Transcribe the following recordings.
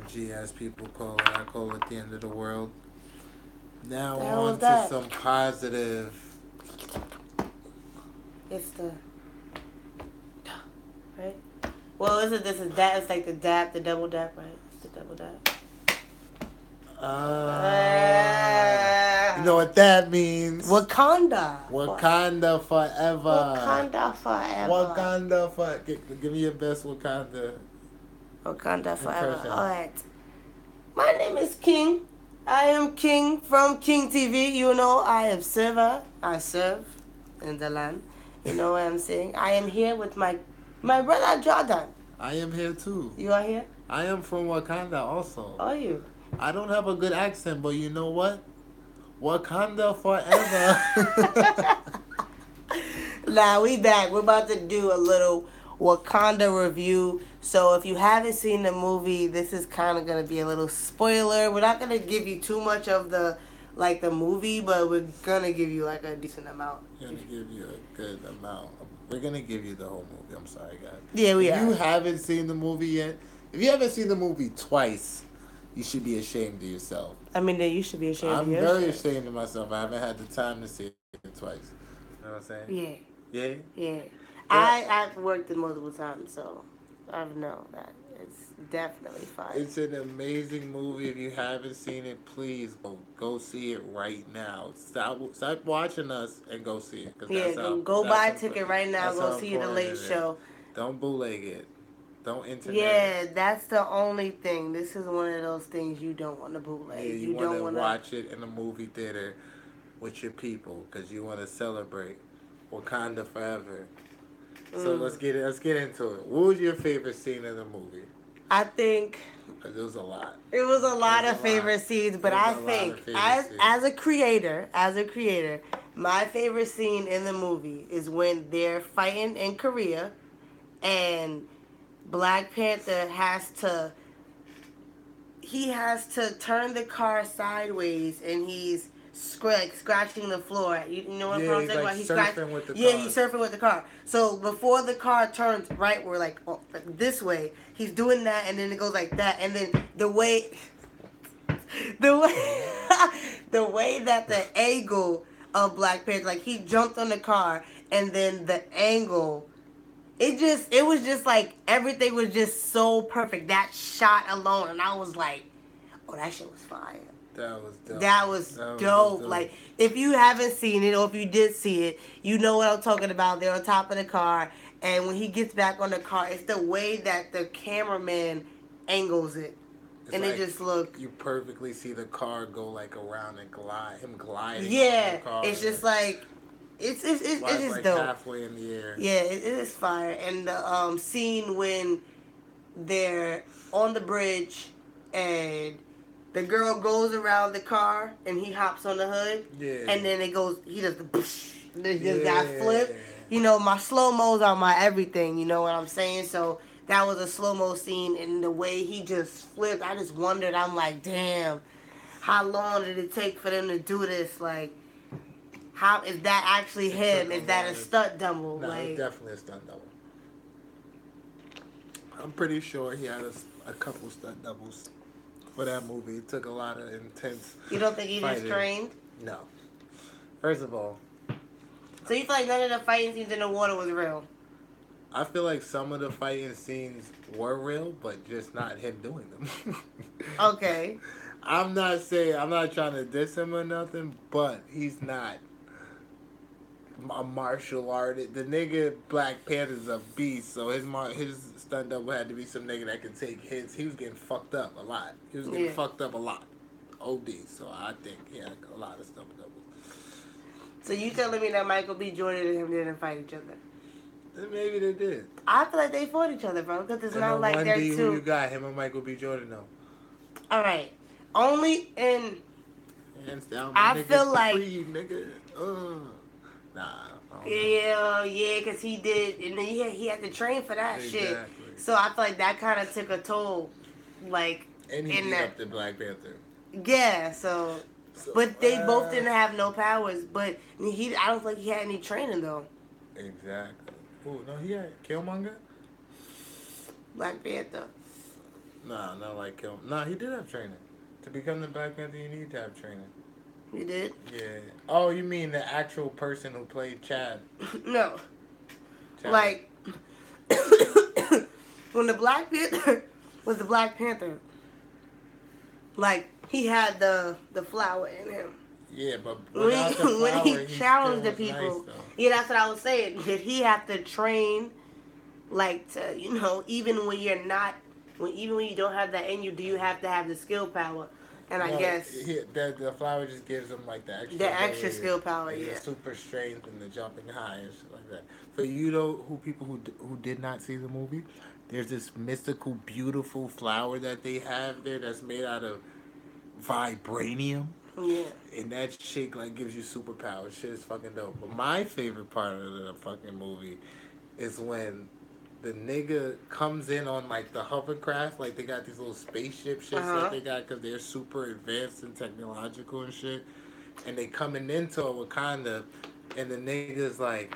energy, as people call it. I call it the end of the world. Now The hell was on to that? some positive. It's the right. Well, is it this is that? It's like the dap, the double dap, right? It's the double dap. You know what that means? Wakanda. Wakanda forever. Wakanda forever. Wakanda for. Give me your best Wakanda Wakanda forever. impression. All right. My name is King. I am King from King TV. You know, I am server. I serve in the land. You know what I'm saying? I am here with my brother Jordan. I am here too. You are here? I am from Wakanda also. Are you? I don't have a good accent, but you know what? Wakanda forever. Now we back. We're about to do a little Wakanda review. So if you haven't seen the movie, this is kind of gonna be a little spoiler. We're not gonna give you too much of the movie, but we're gonna give you like a decent amount. We're gonna give you a good amount. We're gonna give you the whole movie. I'm sorry, guys. Yeah, we If are. you haven't seen the movie yet, if you haven't seen the movie twice, you should be ashamed of yourself. I mean, then you should be ashamed of I'm your very shit. ashamed of myself. I haven't had the time to see it twice. You know what I'm saying? Yeah, Yeah. yeah. But I've worked it multiple times, so I know that it's definitely fire. it's an amazing movie. If you haven't seen it, please go see it right now. Stop watching us and go see it because Yeah, go buy a ticket right now. that's Go how see the important late it is. show. Don't bootleg it. Don't internet it. Yeah, that's the only thing. This is one of those things you don't want to Yeah, bootleg. you You want don't to want to. watch it in a movie theater with your people because you want to celebrate Wakanda forever. So Mm. let's get into it. What was your favorite scene in the movie? I think Because there was a lot. it was a There lot was a of lot. favorite scenes, There but was I a lot of think favorite as scenes. a creator, my favorite scene in the movie is when they're fighting in Korea and Black Panther has to turn the car sideways and he's scratching the floor. You know what Yeah, I'm he's saying like about? He scratched. surfing with the Yeah, car. he's surfing with the car. So before the car turns right, we're like this way. He's doing that, and then it goes like that, and then the way, the way that the angle of Black Panther, like he jumped on the car, and then the angle it was just like everything was just so perfect. That shot alone, and I was like, oh, that shit was fire. That was dope. That was That was so dope. dope. Like, if you haven't seen it, or if you did see it, you know what I'm talking about. They're on top of the car, and when he gets back on the car, it's the way that the cameraman angles it, It's and it like just look. you perfectly see the car go like around and glide, him gliding on the Yeah, car. it's just like it's Flies just like dope. halfway in the air. Yeah, it is fire. And the scene when they're on the bridge and the girl goes around the car and he hops on the hood, Yeah. and then it goes, he does the poosh, just Yeah. that flip. You know, my slow mo's are my everything. You know what I'm saying? So that was a slow mo scene, and the way he just flipped, I just wondered. I'm like, damn, how long did it take for them to do this? Like, how is that actually It him? took a Is that a lot of. stunt double? No, it's Like, definitely a stunt double. I'm pretty sure he had a couple stunt doubles for that movie. It took a lot of intense you don't think he just fighting. trained? No. First of all, So you feel like none of the fighting scenes in the water was real? I feel like some of the fighting scenes were real, but just not him doing them. Okay. I'm not trying to diss him or nothing, but he's not a martial artist. The nigga Black Panther's a beast, so his stunt double had to be some nigga that could take hits. He was getting fucked up a lot. He was getting Yeah. fucked up a lot. OD. So I think he had a lot of stunt doubles. So you telling me that Michael B. Jordan and him didn't fight each other? And maybe they did. I feel like they fought each other, bro. Because it's And not on like one they're D, who you two. got? Him and Michael B. Jordan, though. All right. Only in Hands down, I nigga, feel like Creed, nigga. Nah, I don't know. yeah, because he did, and then he had to train for that shit. Exactly. So I feel like that kind of took a toll, like And he in beat that. up the Black Panther. Yeah. So, So, but they both didn't have no powers. But I don't think he had any training though. exactly. Oh no, he had Killmonger. Black Panther. Nah, not like him. Nah, he did have training. To become the Black Panther, you need to have training. You did? Yeah. Oh, you mean the actual person who played Chad? No. Chad. Like, when the Black Panther was the Black Panther, like, he had the flower in him. Yeah, but When without the when flower, he he still challenged the was nice people, though. yeah, that's what I was saying. Did he have to train, like, to, even when you're not, even when you don't have that in you, do you have to have the skill power? And I No, guess the flower just gives him like the extra the extra ability, skill power, like the yeah. super strength and the jumping high and shit like that. For you though, who people who did not see the movie, there's this mystical, beautiful flower that they have there that's made out of vibranium, Yeah. and that shit like gives you superpowers. Shit is fucking dope. But my favorite part of the fucking movie is when the nigga comes in on like the hovercraft, like they got these little spaceship Uh shits that huh. they got because they're super advanced and technological and shit, and they coming into Wakanda, and the nigga's like,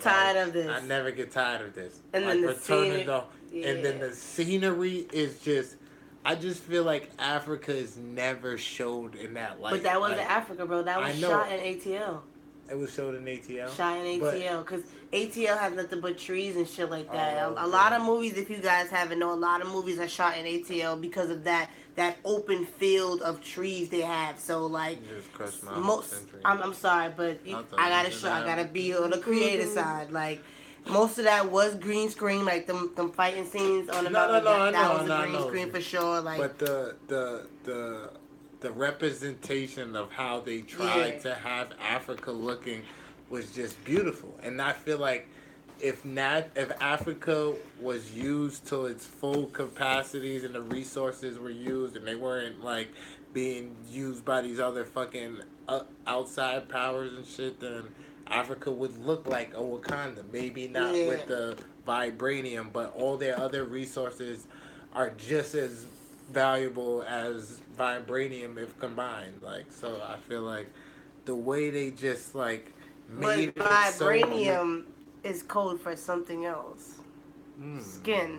Tired of I this. never get tired of this. And then Like the returning scene, the, and then yeah. the scenery is just. I just feel like Africa is never showed in that But light. that wasn't Like Africa, bro. That I was know shot in ATL. it was showed in ATL, Shot in but ATL, because ATL has nothing but trees and shit like that. A okay. lot of movies, if you guys haven't known, a lot of movies are shot in ATL because of that open field of trees they have. So like, You just crushed my whole most, century. I'm sorry, but I thought I you gotta said show, I gotta Africa. be on the creative side. Like, most of that was green screen, like them fighting scenes on the No, no, mountain. no. I That know, was a I green know. screen for sure. Like, But the representation of how they yeah. tried to have Africa looking was just beautiful, and I feel like if Africa was used to its full capacities and the resources were used and they weren't like being used by these other fucking outside powers and shit, then Africa would look like a Wakanda. Maybe not Yeah. with the vibranium, but all their other resources are just as valuable as vibranium if combined. Like, so I feel like the way they just like made But it so beautiful. vibranium is code for something else. Hmm. Skin.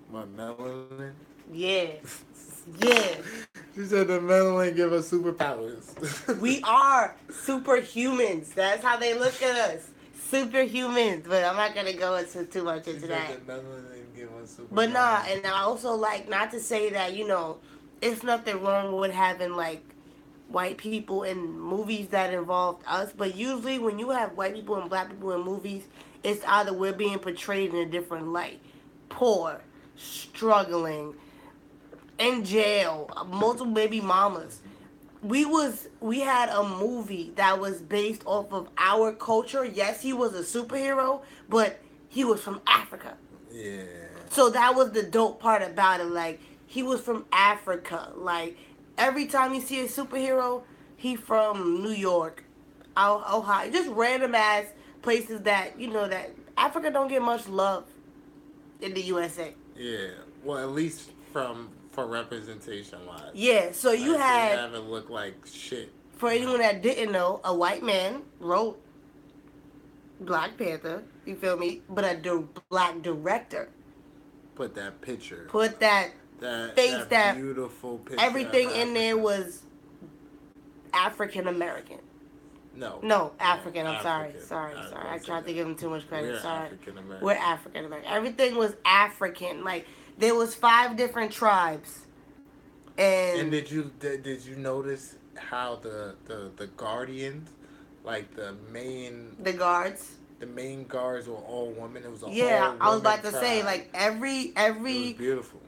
What, melanin? Yeah. Yeah. She said the melanin give us superpowers. We are superhumans. That's how they look at us. Superhumans. But I'm not gonna go into too much She into said that. the melanin give us But nah, superpowers. and I also like not to say that, it's nothing wrong with having like white people in movies that involved us, but usually when you have white people and black people in movies, it's either we're being portrayed in a different light. Poor, struggling, in jail, multiple baby mamas. We had a movie that was based off of our culture. Yes, he was a superhero, but he was from Africa. Yeah. So that was the dope part about it. Like, he was from Africa. Like, every time you see a superhero, he from New York, Ohio, just random ass places that that Africa don't get much love in the USA. Yeah. Well, at least from for representation wise. Yeah, so you Like they had, haven't looked like shit. for anyone that didn't know, a white man wrote Black Panther. You feel me? But a black director Put that picture. put that face, That that beautiful picture. everything of in there Africa. was African American. No. No, African. I'm African. sorry. I tried to give him too much credit. We're Sorry. African American. We're African American. Everything was African. Like, there was 5 different tribes, And and did you notice how the guardians, like the guards. the main guards were all women. It was a Yeah, all I was woman about to say, tribe. like, It was beautiful.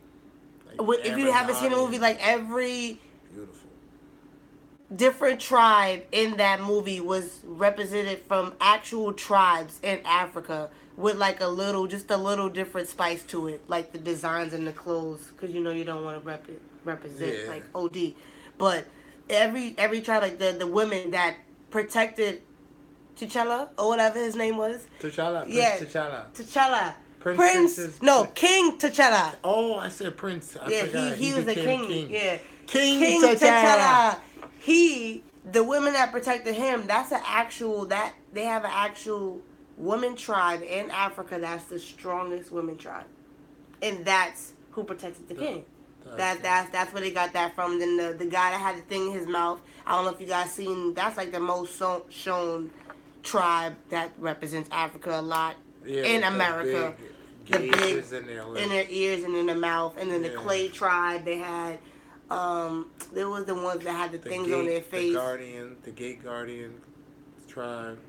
Like if you haven't seen the movie, Amazonian. like, every Beautiful. different tribe in that movie was represented from actual tribes in Africa, with like just a little different spice to it, like the designs and the clothes, because you don't want to represent Yeah. like OD, but every tribe, like the women that protected T'Challa or whatever his name was. T'Challa. Prince Yeah, T'Challa. T'Challa. Princess. No, King T'Challa. Oh, I said Prince. I Yeah, forgot. he was a became king. Yeah, King King T'Challa. T'Challa. The women that protected him, that's an actual, that they have an actual woman tribe in Africa that's the strongest women tribe, and that's who protected the king. That's where they got that from. Then the guy that had the thing in his mouth. I don't know if you guys seen. That's like the most shown tribe that represents Africa a lot in America. The big in their ears and in their mouth, and then the clay tribe they had. There was the ones that had the things on their face. The gate guardian tribe,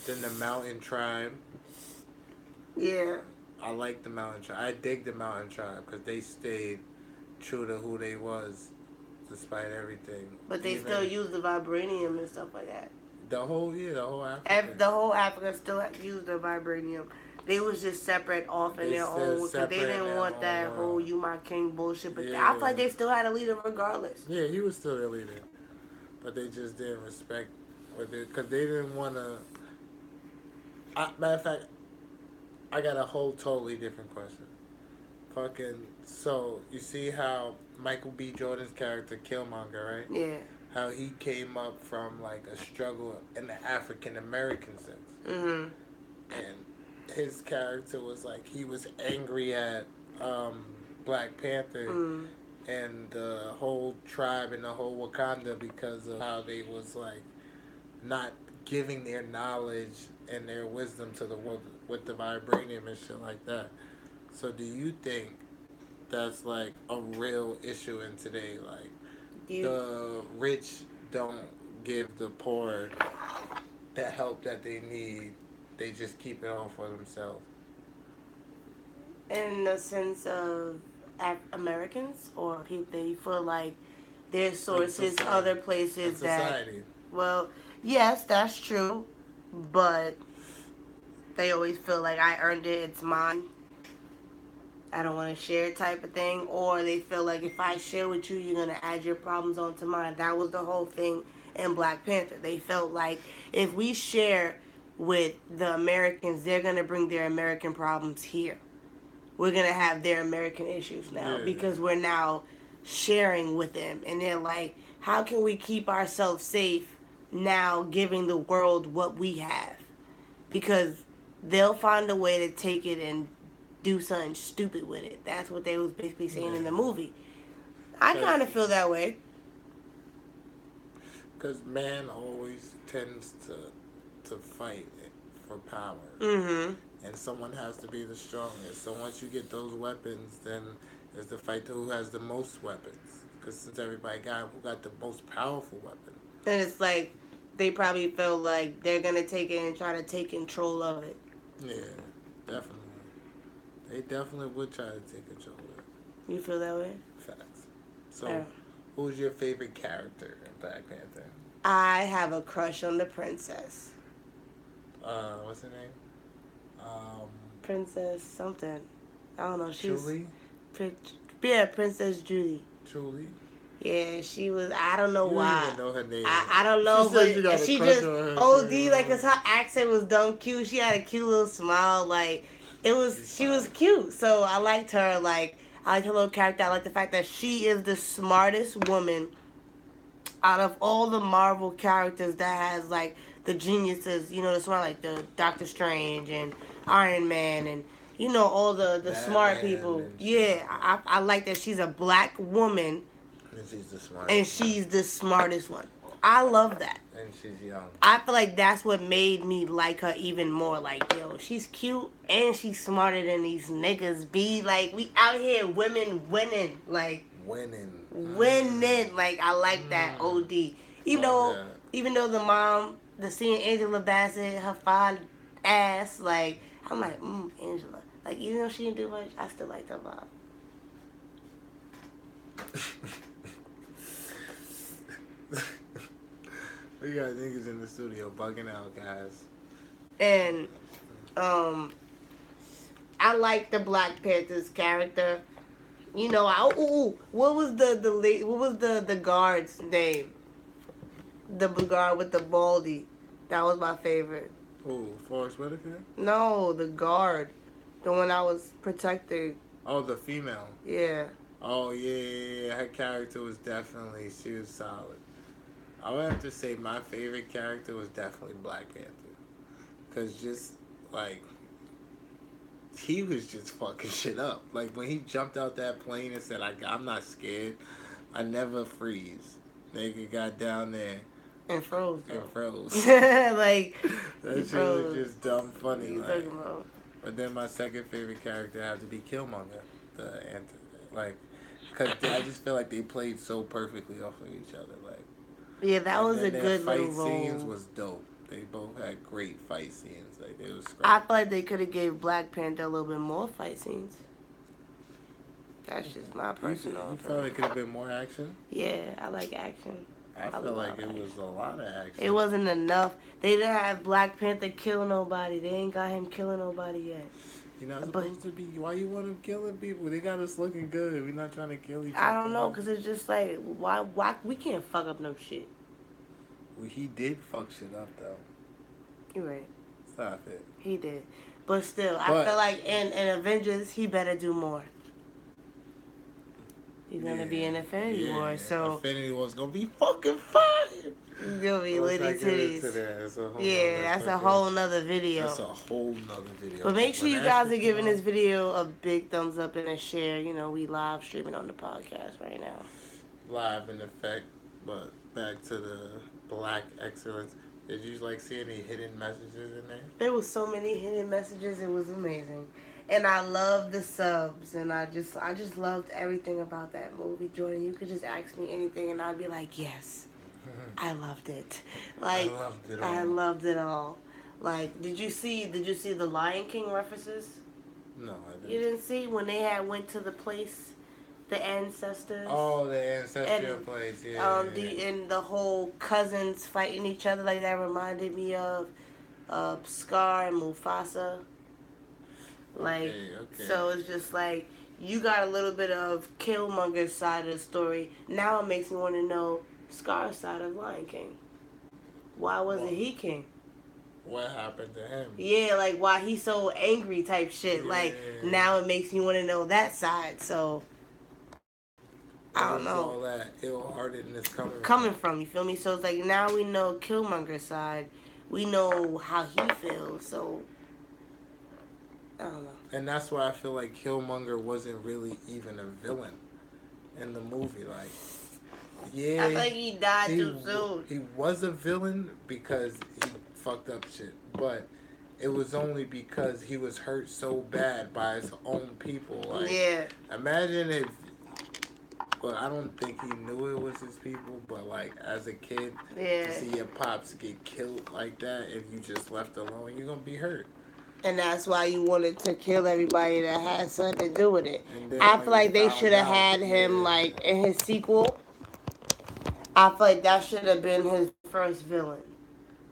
then the mountain tribe. Yeah. I like the mountain tribe. I dig the mountain tribe because they stayed true to who they was, despite everything. But they still use the vibranium and stuff like that. The whole Africa. The whole Africa still used the vibranium. They was just separate off in their own because they didn't want that whole "you my king" bullshit. But I feel like they still had a leader regardless. Yeah, he was still their leader, but they just didn't respect what they because they didn't want to. Matter of fact, I got a whole totally different question. So you see how Michael B. Jordan's character Killmonger, right? Yeah. How he came up from like a struggle in the African American sense. Mhm. And his character was like he was angry at Black Panther and the whole tribe and the whole Wakanda because of how they was like not giving their knowledge and their wisdom to the world with the vibranium and shit like that. So do you think that's like a real issue in today? Like the rich don't give the poor the help that they need. They just keep it all for themselves. In the sense of Americans, or people, they feel like their sources other places that. Well, yes, that's true, but they always feel like I earned it. It's mine. I don't want to share type of thing, or they feel like if I share with you, you're gonna add your problems onto mine. That was the whole thing in Black Panther. They felt like if we share with the Americans, they're gonna bring their American problems here. We're gonna have their American issues now because we're now sharing with them, and they're like, how can we keep ourselves safe now, giving the world what we have? Because they'll find a way to take it and do something stupid with it. That's what they was basically saying in the movie. I kind of feel that way. Because man always tends to fight for power. Mm-hmm. And someone has to be the strongest. So once you get those weapons, then it's the fight to who has the most weapons. Because since everybody got who got the most powerful weapon. And it's like they probably feel like they're going to take it and try to take control of it. Yeah, definitely. They definitely would try to take control of it. You feel that way? Facts. So, who's your favorite character in Black Panther? I have a crush on the princess. What's her name? Princess something. I don't know. She's Julie? Princess Julie. Julie? Yeah, she was. I don't know why. Don't even know her name. I don't know, but she just OD like, cause her accent was dumb cute. She had a cute little smile. Like she was cute. So I liked her. Like I liked her little character. I like the fact that she is the smartest woman out of all the Marvel characters that has like the geniuses. You know, the smart like the Doctor Strange and Iron Man and all the smart people. Yeah, I like that she's a black woman. And she's the smartest one. I love that. And she's young. I feel like that's what made me like her even more. Like, yo, she's cute and she's smarter than these niggas be. Like, we out here women winning. Like, winning. Like, I like that OD. Even though the mom, seeing Angela Bassett, her fine ass, like, I'm like, Angela. Like, even though she didn't do much, I still like her vibe. We got niggas in the studio bugging out, guys. And I like the Black Panther's character. What was the guard's name? The guard with the baldy. That was my favorite. Who? Forrest Whitaker? No, the guard. The one I was protecting. Oh, the female. Yeah. Oh, yeah. Her character was she was solid. I would have to say my favorite character was definitely Black Panther. Because just like he was just fucking shit up. Like when he jumped out that plane and said, I'm not scared. I never freeze." Nigga got down there And froze and though. froze. Like he That shit was froze. just dumb What are funny. you Like, talking about? but then my second favorite character had to be Killmonger. The like, cause I just feel like they played so perfectly off of each other. Like, Yeah, that and was a then their good little fight scenes role. was dope. They both had great fight scenes. Like, they was I scrappy. feel like they could have gave Black Panther a little bit more fight scenes. That's just my personal You felt opinion. it could have been more action? Yeah, I like action. I I felt love like it action. was a lot of It action. wasn't enough. They didn't have Black Panther kill nobody. They ain't got him killing nobody yet. You're not But supposed to be. Why you want him killing people? They got us looking good. We're not trying to kill each I other. don't know, cause it's just like why we can't fuck up no shit. Well, he did fuck shit up though. You're right. Stop it. He did. But still, I But feel like in Avengers he better do more. He's yeah, gonna be in Infinity War, so Infinity War's gonna be fucking fire. he's gonna be Let's litty not get into titties. that. That's a whole Yeah, nother that's a fucking. whole nother That's video. a whole nother video. But make sure When you that guys shit are come giving out, this video a big thumbs up and a share. You know, we live streaming on the podcast right now. live in effect. But back to the black excellence. Did you like see any hidden messages in there? There was so many hidden messages. It was amazing, and I loved the subs, and I just loved everything about that movie. Jordan, you could just ask me anything, and I'd be like, yes, I loved it. I Like loved it all. I loved it all. Like, did you see the Lion King references? No, I You didn't. didn't see when they had went to the place, the ancestors. Oh, the ancestral And place. Yeah. the whole cousins fighting each other, like that reminded me of Scar and Mufasa. Like, Okay. so it's just like you got a little bit of Killmonger's side of the story. Now it makes me want to know Scar's side of Lion King. Why wasn't he king? What happened to him? Yeah, like why he's so angry type shit. Like Yeah. now it makes me want to know that side. So I don't Where's know. all that ill-heartedness Coming from, you feel me? So it's like now we know Killmonger's side. We know how he feels. So I don't know. And that's why I feel like Killmonger wasn't really even a villain in the movie. Like, yeah, I feel like he died too soon. he was a villain because he fucked up shit, but it was only because he was hurt so bad by his own people. Like, Yeah. imagine if. Well, I don't think he knew it was his people, but like as a kid, Yeah. to see your pops get killed like that, if you just left alone, you're gonna be hurt. And that's why you wanted to kill everybody that had something to do with it. And then I when feel like you they found should have out, had him yeah. like in his sequel. I feel like that should have been his first villain.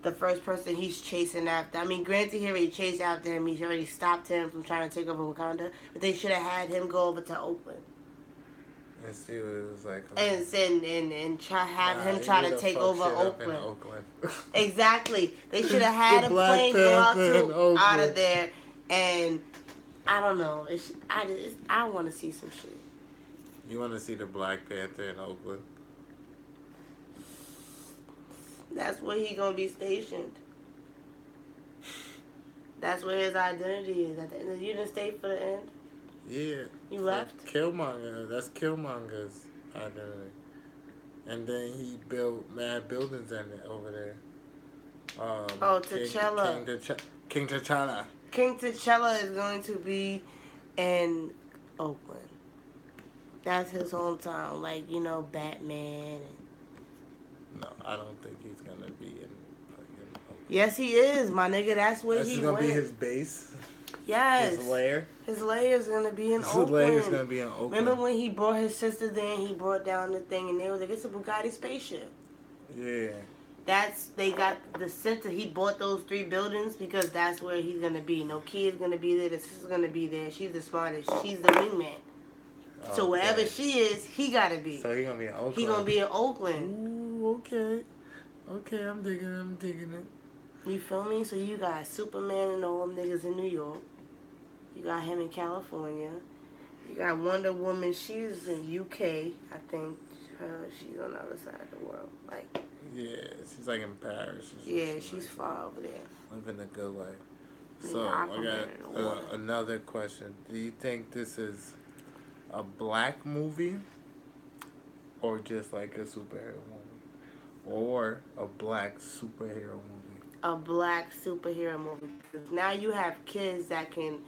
The first person he's chasing after. I mean, granted, he already chased after him. He already stopped him from trying to take over Wakanda. But they should have had him go over to Oakland And see what it was like. and have him he try to would've take fucked over shit up in Oakland. Oakland. Exactly. They should have had The a Black plane go out, Panther in Oakland. out of there, and I don't know. I want to see some shit. You want to see the Black Panther in Oakland? That's where he gonna be stationed. That's where his identity is. At the end, you didn't stay for the end. Yeah. You left. Killmonger. That's Killmonger's identity. And then he built mad buildings in it over there. T'Challa. King T'Challa. King T'Challa is going to be in Oakland. That's his hometown. Like, you know, Batman. No, I don't think he's gonna be in. Yes, he is, my nigga. That's where This he is gonna went. be his base. Yes. His lair. His lair is going to be in His Oakland. lair is gonna be in Oakland. Remember when he brought his sister there and he brought down the thing and they was like, it's a Bugatti spaceship. Yeah. They got the center. He bought those 3 buildings because that's where he's gonna be. No kid's gonna be there. The sister's gonna be there. She's the smartest. She's the wingman. So wherever she is, he gotta be. So he gonna be in Oakland. He gonna be in Oakland. Ooh, okay. Okay, I'm digging it. You feel me? So you got Superman and all them niggas in New York. You got him in California. You got Wonder Woman. She's in UK. I think she's on the other side of the world. Yeah, she's like in Paris. Yeah, she's far over there. Living a good life. So I got another question. Do you think this is a black movie or just like a superhero movie? Or a black superhero movie? A black superhero movie. Because now you have kids that can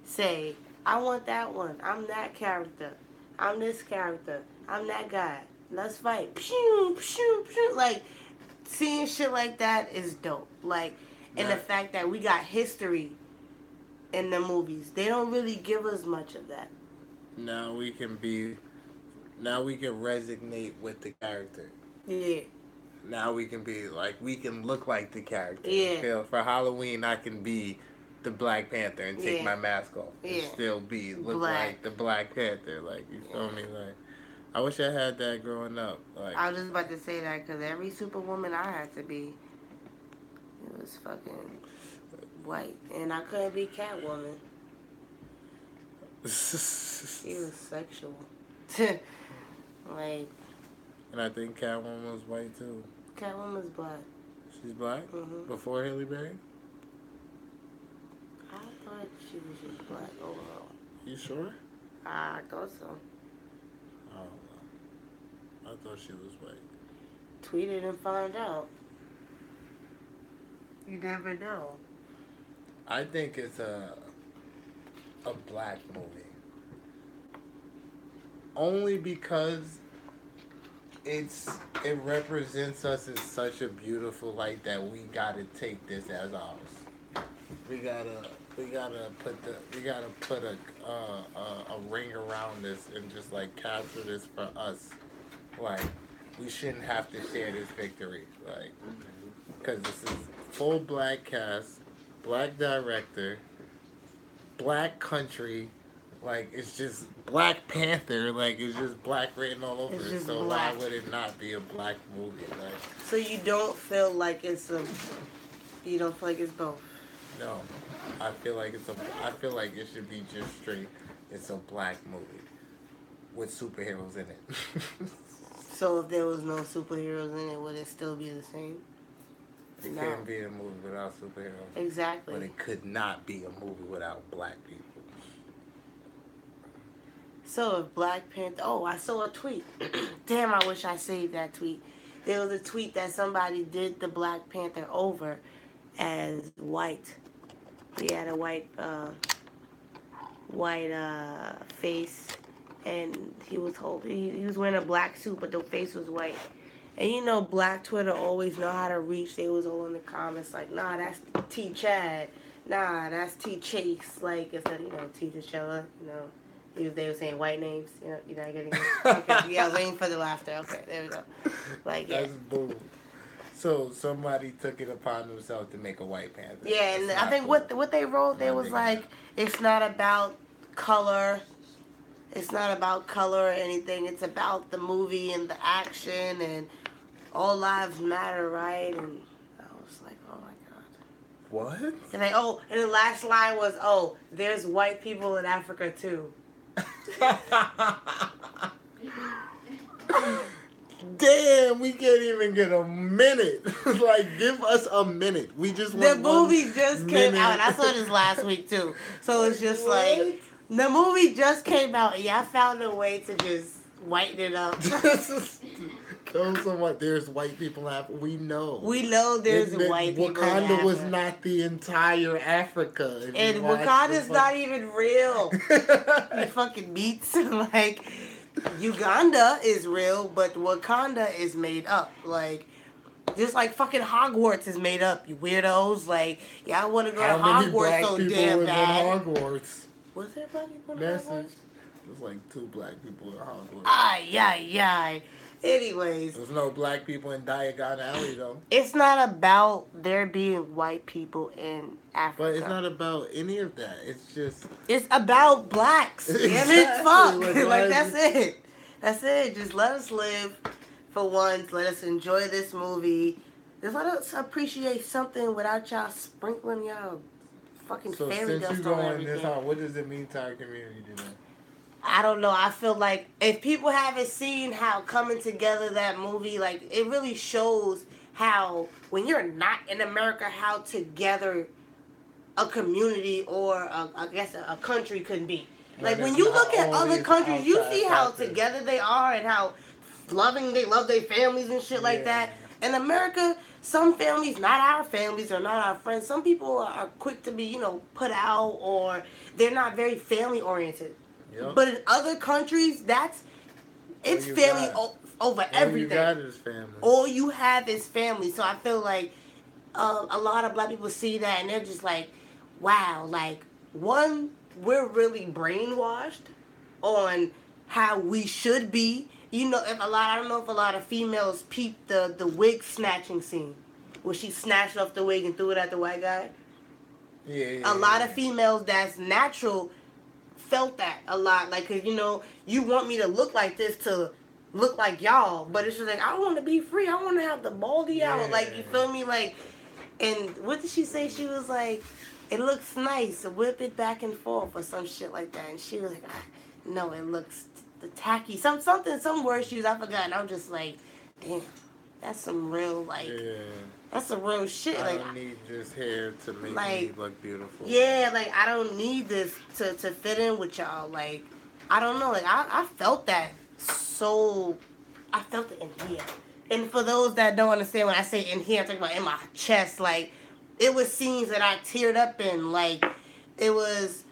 say, I want that one. I'm that character. I'm this character. I'm that guy. Let's fight. Pew, pew, pew. Like, seeing shit like that is dope. Like, and the fact that we got history in the movies. They don't really give us much of that. Now we can resonate with the character. Yeah. Now we can be like, we can look like the character. Yeah. For Halloween, I can be the Black Panther and take my mask off and still look like the Black Panther. Like, you feel me? Like, I wish I had that growing up. Like, I was just about to say that because every Superwoman I had to be, it was fucking white, and I couldn't be Catwoman. She was sexual. Like. And I think Catwoman was white too. Catwoman's black. She's black? Mm-hmm. Before Halle Berry? I thought she was just black overall. You sure? I thought so. Oh, I thought she was white. Tweeted and find out. You never know. I think it's a black movie. Only because it represents us in such a beautiful light that we gotta take this as ours. We gotta put a ring around this and just like capture this for us. Like, we shouldn't have to share this victory. Like, because this is full black cast, black director, black country. Like, it's just Black Panther. Like, it's just black written all over it. So black. Why would it not be a black movie? Like, so you don't feel like it's you don't feel like it's both? No, I feel like it should be just straight. It's a black movie with superheroes in it. So if there was no superheroes in it, would it still be the same? It couldn't be a movie without superheroes. Exactly. But it could not be a movie without black people. So if Black Panther... Oh, I saw a tweet. Damn, I wish I saved that tweet. There was a tweet that somebody did the Black Panther over as white. He had a white face, and he was wearing a black suit, but the face was white. And you know, Black Twitter always know how to reach. They was all in the comments like, nah, that's T Chad. Nah, that's T Chase. Like, instead of, T T'Challa, they were saying white names. You're not getting it. Okay, yeah, I was waiting for the laughter. Okay, there we go. Like, yeah. That's boom. So somebody took it upon themselves to make a White Panther. Yeah, and I think cool. what they wrote, they was like, it's not about color. It's not about color or anything. It's about the movie and the action and all lives matter, right? And I was like, oh my God. What? And and the last line was, oh, there's white people in Africa too. Damn, we can't even get a minute. Like, give us a minute. We just want the movie just came out. I saw this last week too. So it's just like, the movie just came out. And y'all found a way to just whiten it up. Tell someone there's white people in Africa. We know. We know there's white people in Africa. Wakanda was not the entire Africa. And Wakanda's not even real. You fucking beats. Like, Uganda is real, but Wakanda is made up. Like, just like fucking Hogwarts is made up, you weirdos. Like, y'all want to go to Hogwarts so damn bad. Hogwarts? Was there black people in Hogwarts? There's like 2 black people in Hogwarts. Ay. Anyways. There's no black people in Diagon Alley, though. It's not about there being white people in Africa. But it's not about any of that. It's just... It's about blacks. Damn it, fuck. Like, that's it. That's it. Just let us live for once. Let us enjoy this movie. Just let us appreciate something without y'all sprinkling y'all fucking fairy dust on everything. What does it mean to our community today? I don't know. I feel like if people haven't seen how Coming Together, that movie, like, it really shows how when you're not in America, how together a community or I guess a country could be. When Like when it's you not look at all other these countries, you outside see how factors. together they are and how loving they love their families and shit like Yeah. that. In America, some families, not our families or not our friends, some people are quick to be, put out or they're not very family oriented. Yep. But in other countries, All it's you family got. over All you everything. got is family. All you have is family. So I feel like a lot of black people see that and they're just like, wow, like one, we're really brainwashed on how we should be. If I don't know if a lot of females peep the wig snatching scene where she snatched off the wig and threw it at the white guy. Yeah. A lot of females that's natural felt that a lot. Like, cause you want me to look like this to look like y'all, but it's just like I want to be free. I want to have the baldy out. Like, you feel me? Like, and what did she say? She was like, "It looks nice. Whip it back and forth or some shit like that." And she was like, "No, it looks tacky." Some word she used. I forgot. And I'm just like, damn, that's some real like. Yeah. That's some real shit. I Like, don't need just hair to make like, me look beautiful. yeah, like I don't need this to fit in with y'all. Like, I don't know. Like I felt that so. I felt it in here. And for those that don't understand, when I say in here, I'm talking about in my chest. Like, it was scenes that I teared up in. Like, it was,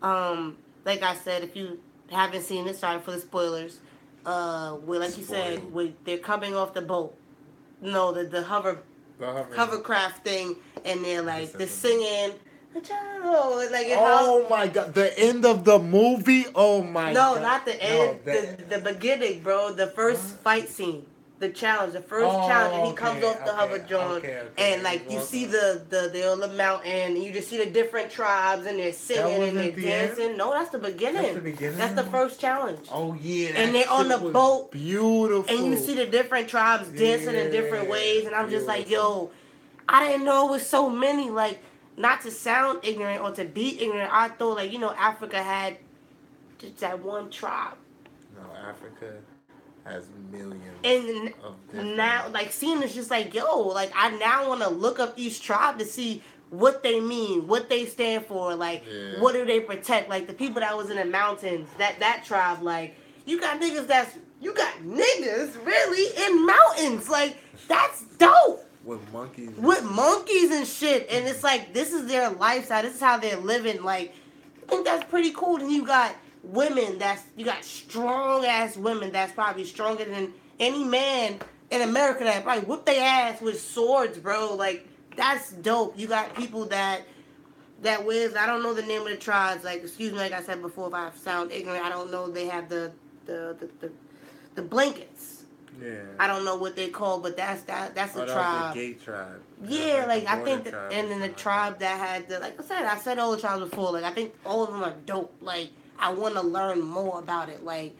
like I said, if you haven't seen it, sorry for the spoilers. Where, like you said, they're coming off the boat. No, the hovercraft thing, and they're like they're singing. Like Oh my god, the end of the movie? Oh my god. No, not the end. The beginning, bro. The first fight scene. The challenge. The first challenge. And he comes off the hover drone. And like you see the on the mountain and you just see the different tribes and they're singing and they're dancing. End? No, that's the beginning. That's the beginning. That's the first challenge. Oh yeah. And they're on the boat. Beautiful. And you see the different tribes dancing in different ways. And I'm just like, yo, I didn't know it was so many. Like, not to sound ignorant or to be ignorant, I thought like, Africa had just that one tribe. No, Africa has millions. And now, like, seeing it's just like, yo, like, I now want to look up each tribe to see what they mean, what they stand for, like, what do they protect? Like, the people that was in the mountains, that tribe, like, you got niggas really in mountains. Like, that's dope. With monkeys and shit. And it's like, this is their lifestyle. This is how they're living. Like, I think that's pretty cool. And you got women you got strong ass women that's probably stronger than any man in America that probably whip their ass with swords, bro. Like, that's dope. You got people that wears, I don't know the name of the tribes. Like, excuse me, like I said before, if I sound ignorant, I don't know. They have the blankets. Yeah. I don't know what they call, but that's a tribe. That's a gay tribe. Yeah, like I think, and then the tribe that had like I said all the tribes before. Like I think all of them are dope. Like I want to learn more about it. Like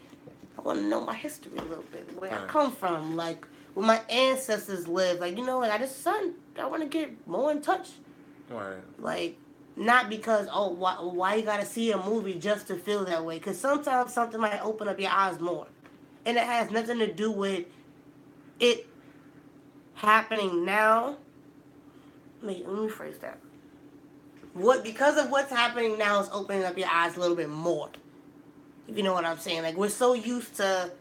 I want to know my history a little bit, where I come from, like where my ancestors live. Like like I want to get more in touch. Right. Like not because why you gotta see a movie just to feel that way? Because sometimes something might open up your eyes more. And it has nothing to do with it happening now. Let me rephrase that. Because of what's happening now is opening up your eyes a little bit more. If you know what I'm saying. Like, we're so used to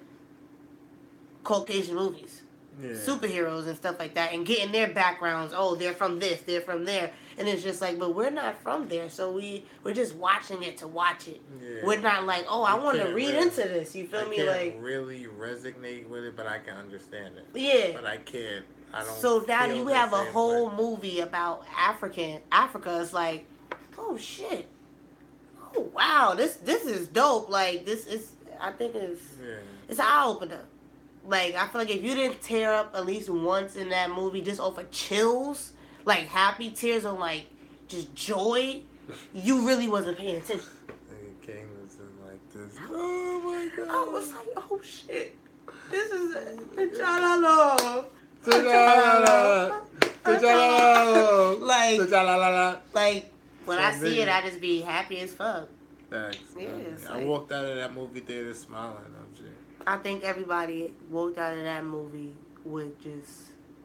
Caucasian movies. Yeah. Superheroes and stuff like that. And getting their backgrounds. Oh, they're from this. They're from there. And it's just like, but we're not from there. So we're just watching it to watch it. Yeah. We're not like, oh, I want to read into this. You feel me? I can't really resonate with it, but I can understand it. Yeah. But I can't. I don't. So now you have a whole movie about Africa. It's like, oh shit. Oh wow, this is dope. Like this is, I think it's an eye opener. Like I feel like if you didn't tear up at least once in that movie just off of chills, like happy tears or like just joy, you really wasn't paying attention. King was in like this. Oh my god. I was like, oh shit. This is it. T'Challa. Like when I see it, I just be happy as fuck. Thanks. Yeah, I walked out of that movie theater smiling. I think everybody walked out of that movie with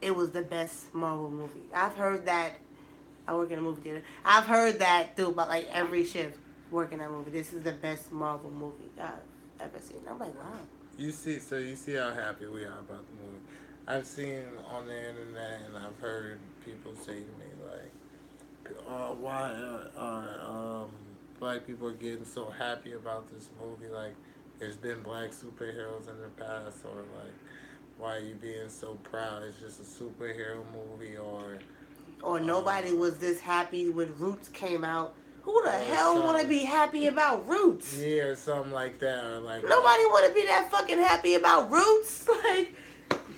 it was the best Marvel movie. I've heard that I work in a movie theater. I've heard that through about like every shift working that movie. This is the best Marvel movie I've ever seen. I'm like, wow. You see how happy we are about the movie. I've seen on the internet and I've heard people say to me like, why black people are getting so happy about this movie? Like, there's been black superheroes in the past, or like, why are you being so proud? It's just a superhero movie, Or um, nobody was this happy when Roots came out. Who the or hell want to some be happy about Roots? yeah, or something like that, or like Nobody want to be that fucking happy about Roots. Like,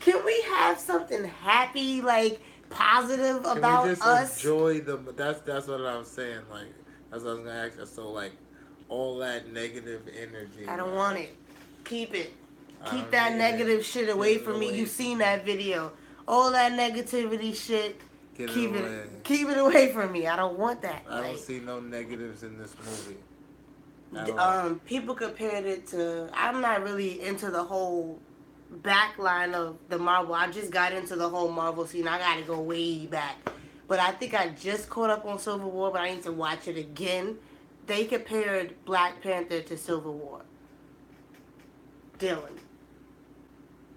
can we have something happy, like positive can we about just us? enjoy the? That's what I'm saying. Like that's what I was gonna ask you. So like all that negative energy, I don't want like it. Keep it. I Keep don't that need it. negative shit Get away it from me. away You from seen me. that video. All that negativity shit. Get it Keep away. it. Keep it away from me. I don't want that. I don't Like, see no negatives in this movie at all. people compared it to. I'm not really into the whole backline of the Marvel. I just got into the whole Marvel scene. I got to go way back. But I think I just caught up on Civil War, but I need to watch it again. They compared Black Panther to Civil War. Dylan,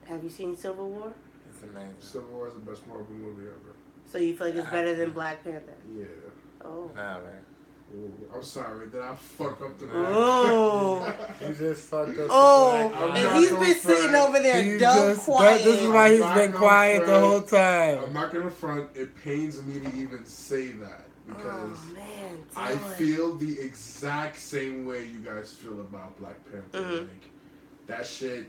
have you seen Civil War? It's amazing. Civil War is the best Marvel movie ever. So you feel like it's better than Black Panther? Yeah. Oh. Nah, man. Ooh, I'm sorry. Did I fuck up the Oh. You just fucked up. Oh, the I'm black and not he's gonna been front. sitting over there He's dumb just- quiet. This is why he's I'm been not quiet the gonna whole I'm time. not gonna front. It pains me to even say that because Oh man, I Dylan. feel the exact same way you guys feel about Black Panther. Mhm. Like that shit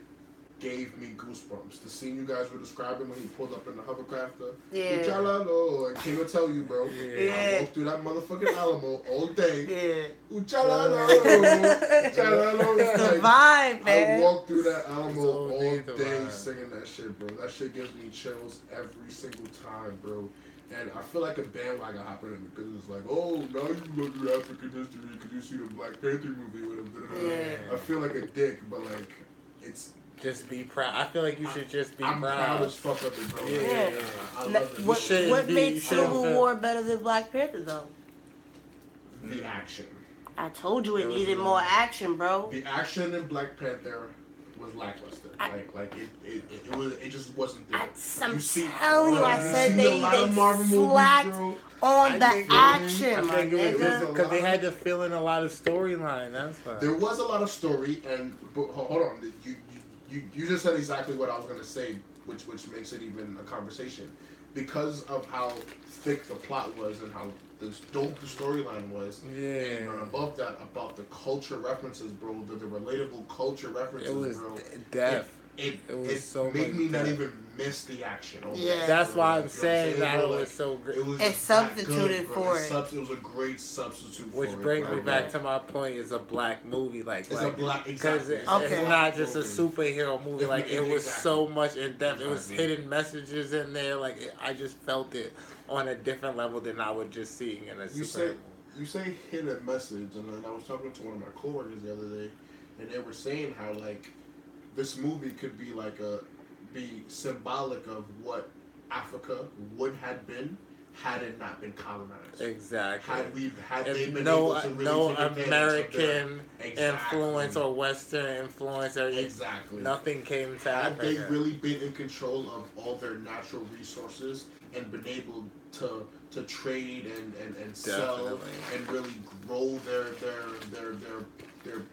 gave me goosebumps. The scene you guys were describing when he pulled up in the hovercrafter. Yeah. Uchalalo, I can't tell you, bro. Yeah. I walked through that motherfucking Alamo all day. Yeah. Uchalalo, Uchalalo. It's the Like, vibe, man. I walked through that Alamo It's all all day the day vibe. singing that shit, bro. That shit gives me chills every single time, bro. And I feel like a bandwagon hopping in because it's like, oh, now you go through African history because you see the Black Panther movie with him. Yeah. I feel like a dick, but like, it's. Just be proud. I feel like you should just be I'm proud proud. as fuck of it, bro. Yeah. I N- love it. what shouldn't what be- made you shouldn't Civil feel- War better than Black Panther though? The action. I told you it It was needed long. more action, bro. The action in Black Panther was lackluster. It just wasn't there. I'm You see- telling you, I you said see a lot of they Marvel movies, slacked bro. on I the think- action, I my think it was nigga. because they had to fill in a lot of storyline. That's why. There was a lot of story, but hold on. You just said exactly what I was gonna say, which makes it even a conversation, because of how thick the plot was and how dope the storyline was. Yeah. And above that, about the culture references, bro. The relatable culture references, It was bro. death. It was so made much me not depth. even miss the action. Yeah. That's why I'm You know what saying that bro? it was Like, so great. It was It that substituted good, for bro. it. It was a great substitute Which for brings it, me bro. back to my point: it's a black movie, It's a black, because exactly. Okay. it's not just a Movie. superhero movie. Like it was Exactly. so much in depth. It was Exactly. hidden messages in there. Like I just felt it on a different level than I would just seeing in a You superhero say movie. you say hit a message, and then I was talking to one of my coworkers the other day, and they were saying how like this movie could be like be symbolic of what Africa would have been had it not been colonized. Exactly. Had they If been no able to really no take advantage of American their- influence or Western influence or exactly. nothing came to Had they Africa. really been in control of all their natural resources and been able to trade and sell Definitely. and really grow their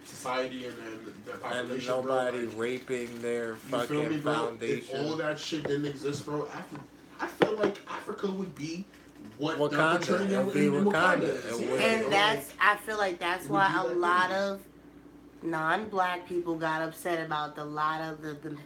society and their And population, nobody bro, like, raping their you feel fucking me, bro? If foundation. all that shit didn't exist, bro, I feel like Africa would be what they're Wakanda. portraying It would be in Wakanda. is. It Yeah, would. And bro. that's, I feel like that's It would why be a like lot that. of non-black people got upset about the lot of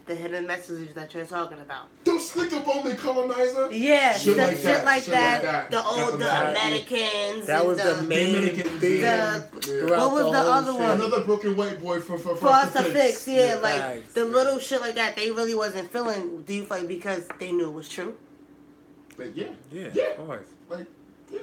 the hidden messages that you're talking about. Don't slick up on me, colonizer. Yeah, Shit stuff, like shit that, like shit like that. that. The old, the That- Americans. That and was the main Dominican theme the- throughout What was the whole other shit. one? Another broken white boy for us to fix, yeah, Yeah, like facts, the yeah. little shit like that. They really wasn't feeling. Do you feel like because they knew it was true? But yeah, Yeah, yeah, of course. like yeah.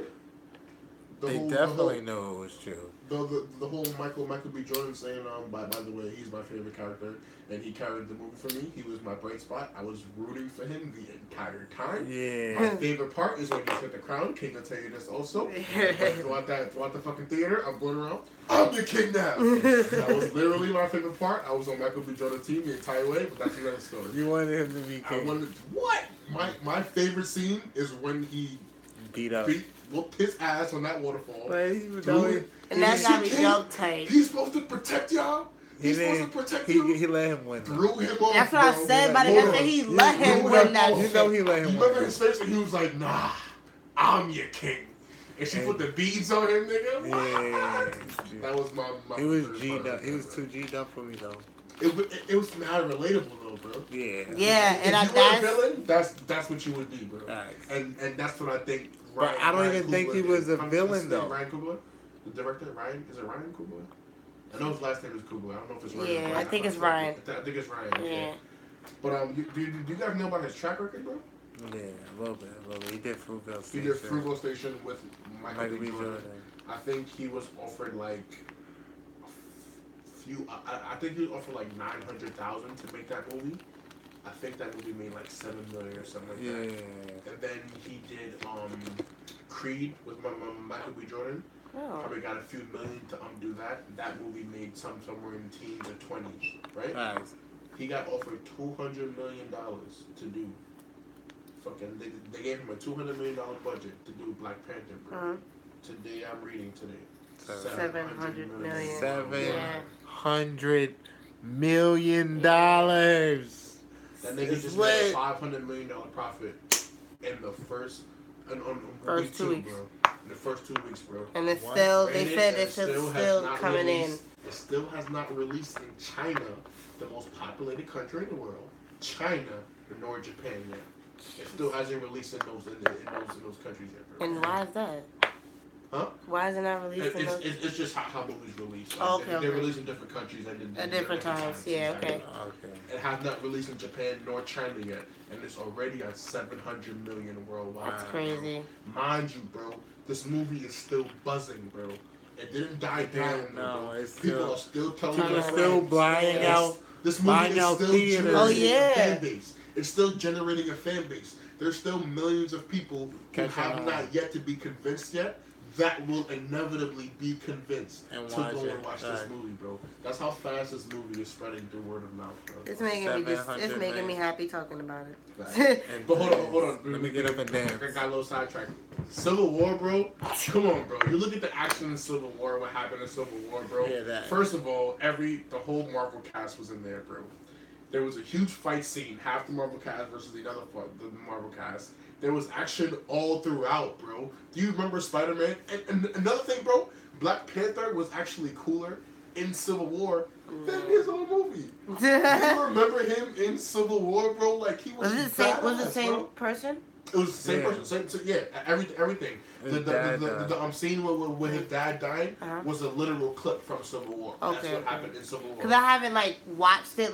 The They whole- definitely the knew it was true. the whole Michael B. Jordan saying by the way, he's my favorite character and he carried the movie for me. He was my bright spot. I was rooting for him the entire time. Yeah. My favorite part is when he took the crown. King will tell you this also. Throughout the fucking theater, I'm going around. I'm the king now. That was literally my favorite part. I was on Michael B. Jordan's team the entire way, but that's another story. You wanted him to be king. I wanted what? My favorite scene is when he whooped his ass on that waterfall. And that got me jump tight. He's supposed to protect y'all. He's supposed to protect you. He let him win. Threw him off. That's what I said, but I said he let him win that. You know he let him win. You remember his face, and he was like, "Nah, I'm your king." And she put the beads on him, nigga. Yeah. That was my. He was G'd up. He was too G'd up for me though. It was not relatable though, bro. Yeah. Yeah, If and you were a villain, that's what you would be, bro. Nice. And that's what I think. But I don't even think he was a villain though. Ryan Coogler, the director. Ryan, is it Ryan Coogler? I know his last name is Coogler. I don't know if it's Ryan. Yeah, I think it's Ryan. I think it's Ryan. Yeah. But do you guys know about his track record, bro? Yeah, a little bit. He did Fruitvale Station. He did Fruitvale Station with Michael B. Jordan. I think he was offered like a few. I think he was offered like $900,000 to make that movie. I think that movie made like $7 million or something like that. Yeah. And then he did Creed with Michael B. Jordan. Oh. Probably got a few million to do that. That movie made somewhere in the teens or 20s, right? Nice. He got offered $200 million to do. Fucking, they gave him a $200 million budget to do Black Panther. Bro. Uh-huh. Today I'm reading today. 700 million. $700 million. That nigga just made a $500 million profit in the first First 2 weeks. Bro. In the first 2 weeks, bro. And it's still, they said it's still coming in. It still has not released in China, the most populated country in the world. China, nor Japan yet. It still hasn't released in those countries yet, bro. And why is that? Huh? Why is it not released in those? It's just how movies release. Oh, okay, They're released in different countries at different times. Yeah, okay. It has not released in Japan nor China yet, and it's already at 700 million worldwide. That's crazy. Bro. Mind you, bro, this movie is still buzzing, bro. It didn't die down. No, it's people are still telling people their are still friends. buying out. This movie is still generating a fan base. It's still generating a fan base. There's still millions of people who have not yet to be convinced yet that will inevitably be convinced to go and watch this movie, bro. That's how fast this movie is spreading through word of mouth, bro. It's making me happy talking about it. But hold on. Let me get up and dance. I got a little sidetracked. Civil War, bro. Come on, bro. You look at the action in Civil War. What happened in Civil War, bro? Yeah, First of all, the whole Marvel cast was in there, bro. There was a huge fight scene. Half the Marvel cast versus the Marvel cast. There was action all throughout, bro. Do you remember Spider-Man? And another thing, bro, Black Panther was actually cooler in Civil War than his own movie. You remember him in Civil War, bro? Like he was. Was it the same person? It was the same person. Everything. The scene where his dad died was a literal clip from Civil War. Okay, That's what happened in Civil War. Because I haven't watched it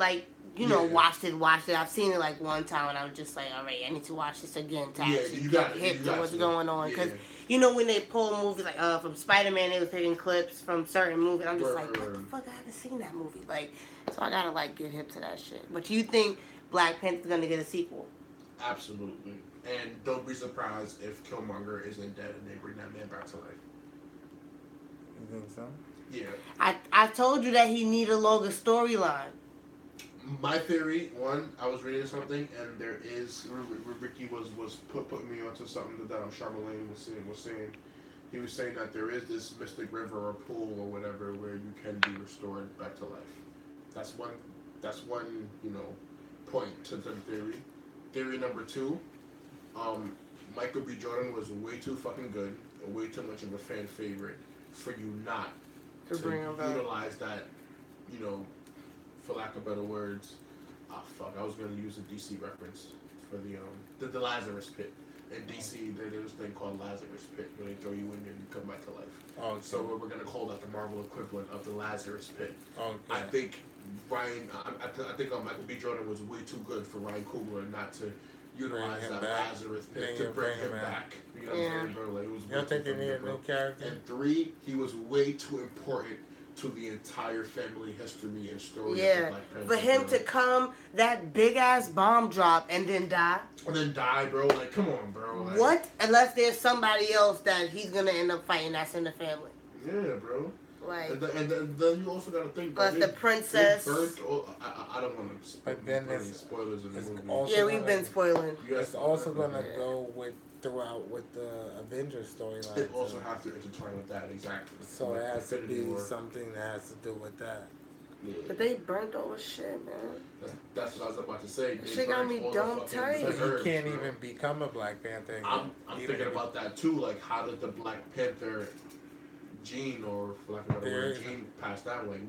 watched it. I've seen it one time and I was just like, all right, I need to watch this again to actually get hip to what's going on. Because when they pull movies from Spider-Man, they was taking clips from certain movies. I'm just what the fuck? I haven't seen that movie. So I gotta get hip to that shit. But you think Black Panther's gonna get a sequel? Absolutely. And don't be surprised if Killmonger isn't dead and they bring that man back to life. You think so? Yeah. I told you that he need a longer storyline. My theory, I was reading something, and there is Ricky was putting me onto something that Charlemagne was saying. He was saying that there is this mystic river or pool or whatever where you can be restored back to life. That's one point to the theory. Theory number 2, Michael B. Jordan was way too fucking good, and way too much of a fan favorite for you not to utilize that, for lack of better words. I was gonna use a DC reference for the Lazarus Pit. In DC, there's this thing called Lazarus Pit, where they throw you in there and you come back to life. Okay. So we're gonna call that the Marvel equivalent of the Lazarus Pit. Okay. I think Michael B. Jordan was way too good for Ryan Coogler not to utilize him that back. Lazarus They pit ain't to gonna bring bring him him back. You know what I'm saying, bro? Like, it was You don't think they need a new character? And 3, he was way too important to the entire family history and story of the Yeah, Black Panther. for him bro. to come, that big ass bomb drop and then die. And then die, bro. Like, come on, bro. Like, What? Unless there's somebody else that he's gonna end up fighting that's in the family. Yeah, bro. Like, then you also got to think, bro. plus the princess. I don't want to But then put any it's- spoilers in the it's movie. also- Yeah, we've been spoiling. It's also gonna go throughout with the Avengers storyline. It also too. has to intertwine with that, exactly. So Like it has to Infinity be War. something that has to do with that. Yeah. But they burnt all the shit, man. That's what I was about to say. That They shit got burnt me all the dumb fucking tight. But he herbs, can't bro. even become a Black Panther. I'm Even thinking if- about that too. Like, how did the Black Panther gene, or for lack of a better word, gene pass down? Like,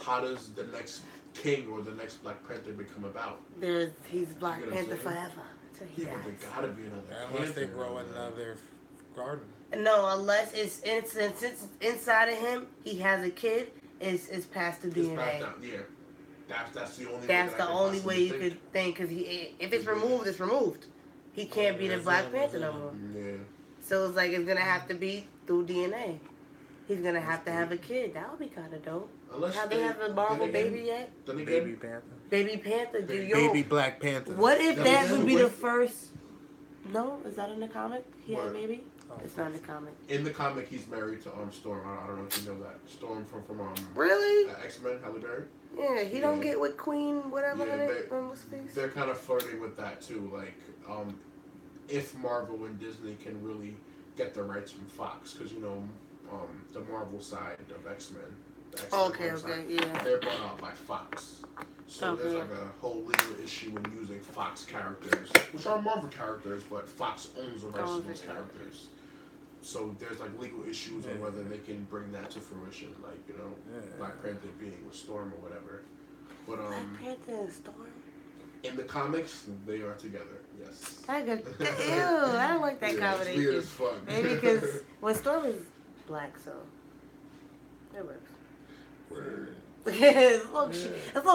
how does the next king or the next Black Panther become about? He's Black You know what I'm Panther saying? forever. Until he Yeah, but dies. there gotta be another. Unless they Panther, grow man. another garden. No, unless it's inside of him, he has a kid. It's past the It's DNA. passed down. Yeah, that's the only. That's way that the I can only way possibly you think. could think, because if it's removed, it's removed. He can't be the Yeah, Black yeah, Panther yeah. no more. Yeah. So it's like it's gonna have to be through DNA. He's gonna have to have a kid. That would be kind of dope. Unless Have they have a Marvel then again- baby yet? Then Baby again, Panther. Baby Panther, dude. Yo, Baby Black Panther. what if Then that again, would be the what- first? No, is that in the comic? He had a What? baby. Oh. It's not in the comic. in the comic, he's married to Storm. I don't know if you know that. Storm from Really? X-Men, Halle Berry. Yeah, he don't Yeah. get with Queen, whatever Yeah, her name. they- What's his face? They're kind of flirting with that too. Like, if Marvel and Disney can really get the rights from Fox, because the Marvel side of X-Men. The X-Men Okay, side, yeah. They're bought out by Fox. So there's Okay. like a whole legal issue in using Fox characters, which are Marvel characters, but Fox owns the rights to those characters. So there's like legal issues on whether they can bring that to fruition, like Black Panther being with Storm or whatever. But Black Panther and Storm. in the comics, they are together. Yes. I got, ew, I don't like that Yeah, it's combination. weird as fuck. Maybe because Storm is black, so it works. Word. as long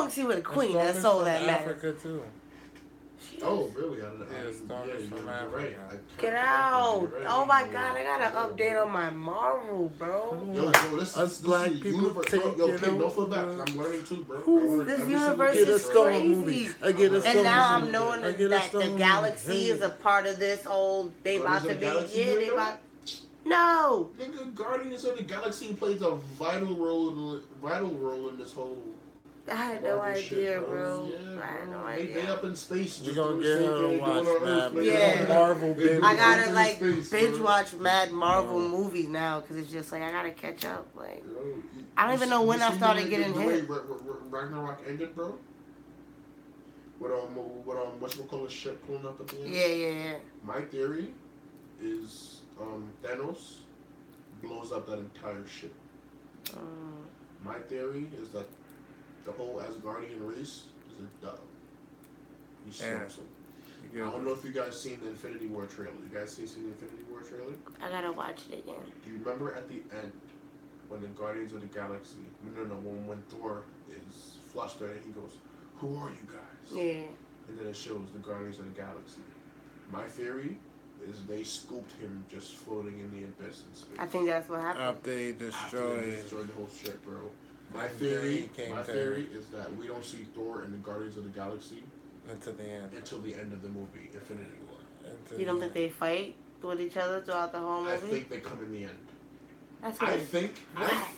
as she was a queen, Storm that's is all from that matters. Africa too. Oh, really? I don't know. Yeah, Storm is from you're Africa. right. Get out! Oh my god, I gotta update on my Marvel, bro. Yo, bro, this black is people universe, bro. Yo, taking kid, don't feel bad. over. I'm learning too, bro. Who- I learn this every single universe day, Get a is bro. Storm crazy. movie. I get a Storm And now movie. I'm knowing I that, get a that Storm the movie. galaxy Hey. is a part of this whole. They about Guardians to of be. the Galaxy, Yeah, you they know? about. No. Nigga, Guardians of the Galaxy plays a vital role in this whole I had no Marvel idea, shit, bro. Yeah, I had no bro. idea. They up in space. We just gonna doing get shit her they to ain't watch doing on Mad Earth, man. Yeah. Marvel, They baby. do I it gotta in like space, binge bro. watch mad Marvel No. movies now because it's just like I gotta catch up. Like Yo, I don't even know when I seen started the getting way hit. Ragnarok ended, bro. With whatchamacallit ship pulling up at the end. Yeah. My theory is Thanos blows up that entire ship. My theory is that the whole Asgardian race is a dub. He smokes them. I don't know if you guys seen the Infinity War trailer. You guys seen the Infinity War trailer? I gotta watch it again. Do you remember at the end when the Guardians of the Galaxy, when Thor is flustered and he goes, "Who are you guys?" Yeah. And then it shows the Guardians of the Galaxy. My theory is they scooped him just floating in the abyss in space. I think that's what happened. After they After they destroyed. destroyed the whole ship, bro. My And theory, then he came is that we don't see Thor and the Guardians of the Galaxy Until the end. until the end of the movie, Infinity War. Until You don't the think they fight with each other throughout the whole I movie? think they come in the end. That's I what think, whack.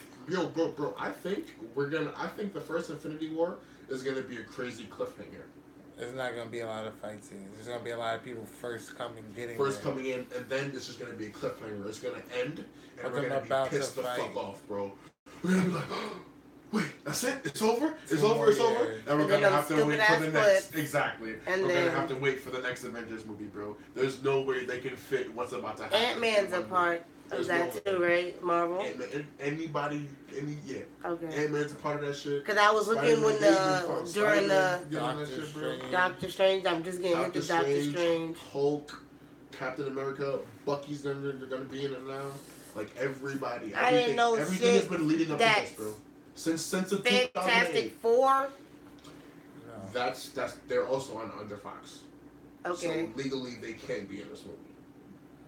bro. I think the first Infinity War is gonna be a crazy cliffhanger. It's not gonna be a lot of fight scenes. There's gonna be a lot of people first coming, getting First there. coming in, and then it's just gonna be a cliffhanger. It's gonna end, and But we're them gonna about be to pissed the fight. fuck off, bro. We're gonna be like, wait, that's it? It's over? It's Two over? more It's over? years. And we're And then gonna them have to wait for the stupid-ass next. flips. Exactly. And we're then- gonna have to wait for the next Avengers movie, bro. There's no way they can fit what's about to happen. Ant-Man's a part of There's that no too, right? Marvel. Yeah. Okay. Ant-Man's a part of that shit. Because I was looking when during the Spider-Man, Doctor shit, bro. Strange. Doctor Strange. I'm just getting into Doctor Strange. Hulk, Captain America, Bucky's gonna be in it now. Like everybody. I didn't know everything shit has been leading up to that's this, bro. Since the Fantastic 2008. Four. No. That's they're also under Fox. Okay. So legally, they can't be in this movie.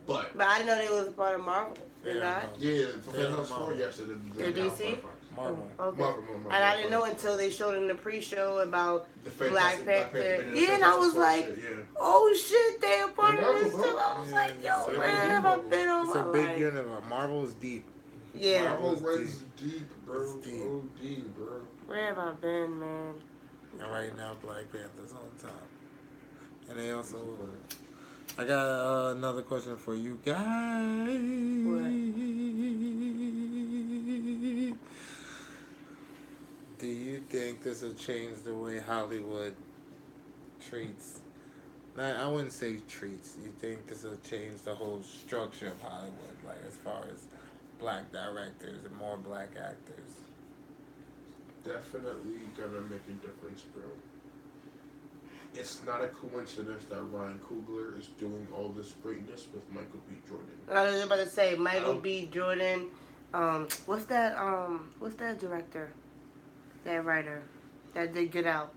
But I didn't know they was a part of Marvel. They're not? yeah, for They're Fantastic Four, Marvel. yes, They're now DC? part of Fox. Marvel. Okay. Marvel. And I didn't know until they showed in the pre-show about Black Panther. the Yeah, and I was Fantastic Four like, shit, yeah. oh shit, they a part They're of this Marvel, too. bro. I was like, yo, Yeah, where they're have I Marvel. been all It's my a big life? universe. Marvel is deep. Yeah. Marvel It's runs deep, bro. It's deep. OD, bro. Where have I been, man? And right now, Black Panther's on top. And they also. I got another question for you guys. Do you think this will change the way Hollywood treats? Not, I wouldn't say treats. You think this will change the whole structure of Hollywood, like as far as black directors and more black actors? Definitely gonna make a difference, bro. It's not a coincidence that Ryan Coogler is doing all this greatness with Michael B. Jordan. I was about to say Michael B. Jordan. What's that director? That writer that did Get Out.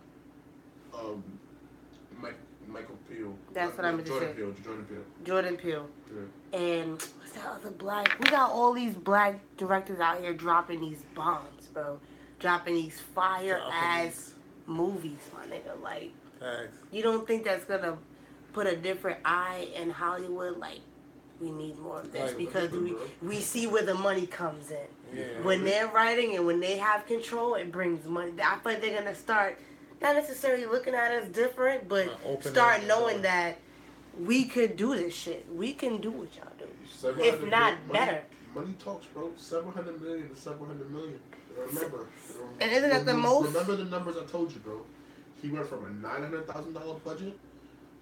Michael Peele. That's what I meant to say. Jordan Peele. Jordan Peele. Yeah. And what's that other black? We got all these black directors out here dropping these bombs, bro. Dropping these fire ass movies, my nigga. Like, you don't think that's gonna put a different eye in Hollywood? Like, we need more of this because we see where the money comes in. Yeah. When they're writing and when they have control, it brings money. I feel like they're gonna start not necessarily looking at us different, but start knowing that we could do this shit. We can do what y'all do, if not better. Money talks, bro. 700 million to 700 million. Remember. And isn't that the most? Remember the numbers I told you, bro. He went from a $900,000 budget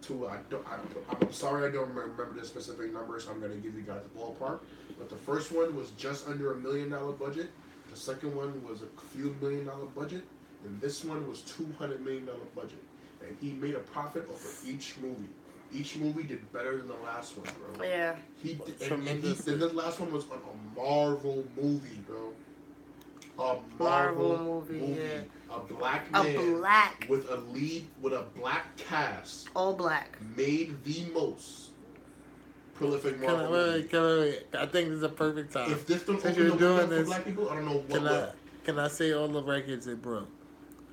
to I'm sorry I don't remember the specific numbers. So I'm gonna give you guys the ballpark. But the first one was just under $1 million budget. The second one was a few $1 million budget, and this one was $200 million budget. And he made a profit over each movie. Each movie did better than the last one, bro. Yeah. And the last one was on a Marvel movie, bro. A Marvel movie. Yeah. A black man with a black cast. All black. Made the most prolific Marvel movie. Wait. I think this is a perfect time. If this don't Since open you're the doing window this, for black people, I don't know what will. Can I say all the records it broke?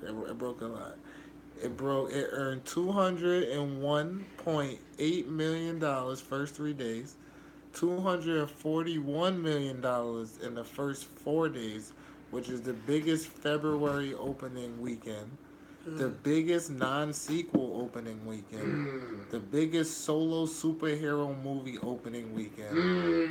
It broke a lot. It earned $201.8 million first 3 days, $241 million in the first 4 days, which is the biggest February opening weekend, the biggest non-sequel opening weekend, the biggest solo superhero movie opening weekend,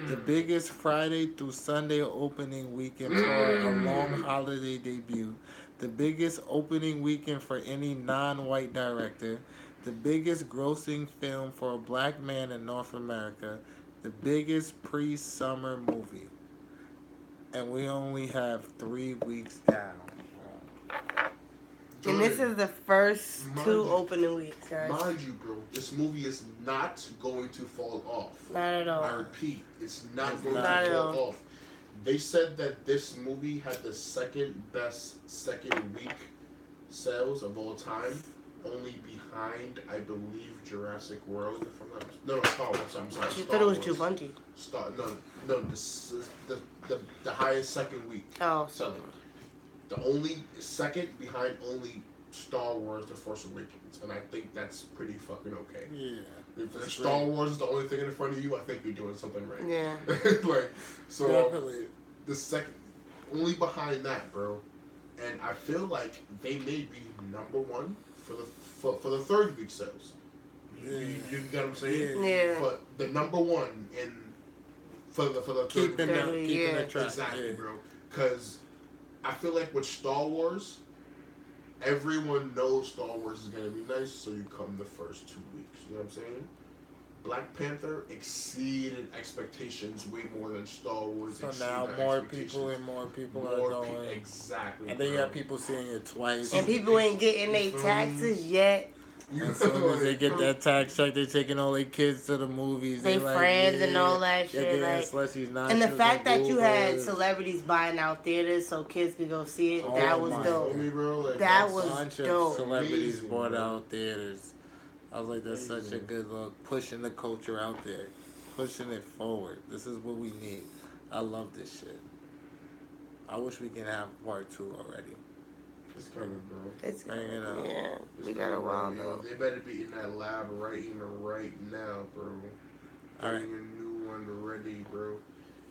the biggest Friday through Sunday opening weekend for a long holiday debut, the biggest opening weekend for any non-white director, the biggest grossing film for a black man in North America, the biggest pre-summer movie. And we only have 3 weeks down. And this is the first two opening weeks, guys. Mind you, bro, this movie is not going to fall off. Not at all. I repeat, it's not going to fall off. They said that this movie had the second best second week sales of all time, only behind, I believe, Jurassic World. If I'm not, no, Star Wars. I'm sorry. You thought it was Jumanji. The highest second week. Oh, selling. The only second behind only Star Wars: The Force Awakens, and I think that's pretty fucking okay. Yeah. If Star Wars is the only thing in front of you, I think you're doing something right. Yeah. Definitely. The second, only behind that, bro. And I feel like they may be number one for the third week sales. Yeah. You get what I'm saying? Yeah. But the number one for the third keeping the track. Exactly, bro. Because I feel like with Star Wars, everyone knows Star Wars is gonna be nice, so you come the first 2 weeks. You know what I'm saying? Black Panther exceeded expectations way more than Star Wars. So now more people are going. Exactly. And then you have people seeing it twice. And people ain't getting their taxes yet. As soon as they get that tax check, they taking all their kids to the movies. They friends and all that shit. And the fact that you had celebrities buying out theaters so kids could go see it, that was dope. That was dope. Celebrities bought out theaters. I was like, that's such a good look, pushing the culture out there, pushing it forward. This is what we need. I love this shit. I wish we can have part 2 already. It's coming, bro. It's Bring it up. yeah. It's We got a coming, while bro. though. They better be in that lab writing right now, bro. Alright. Getting a new one ready, bro.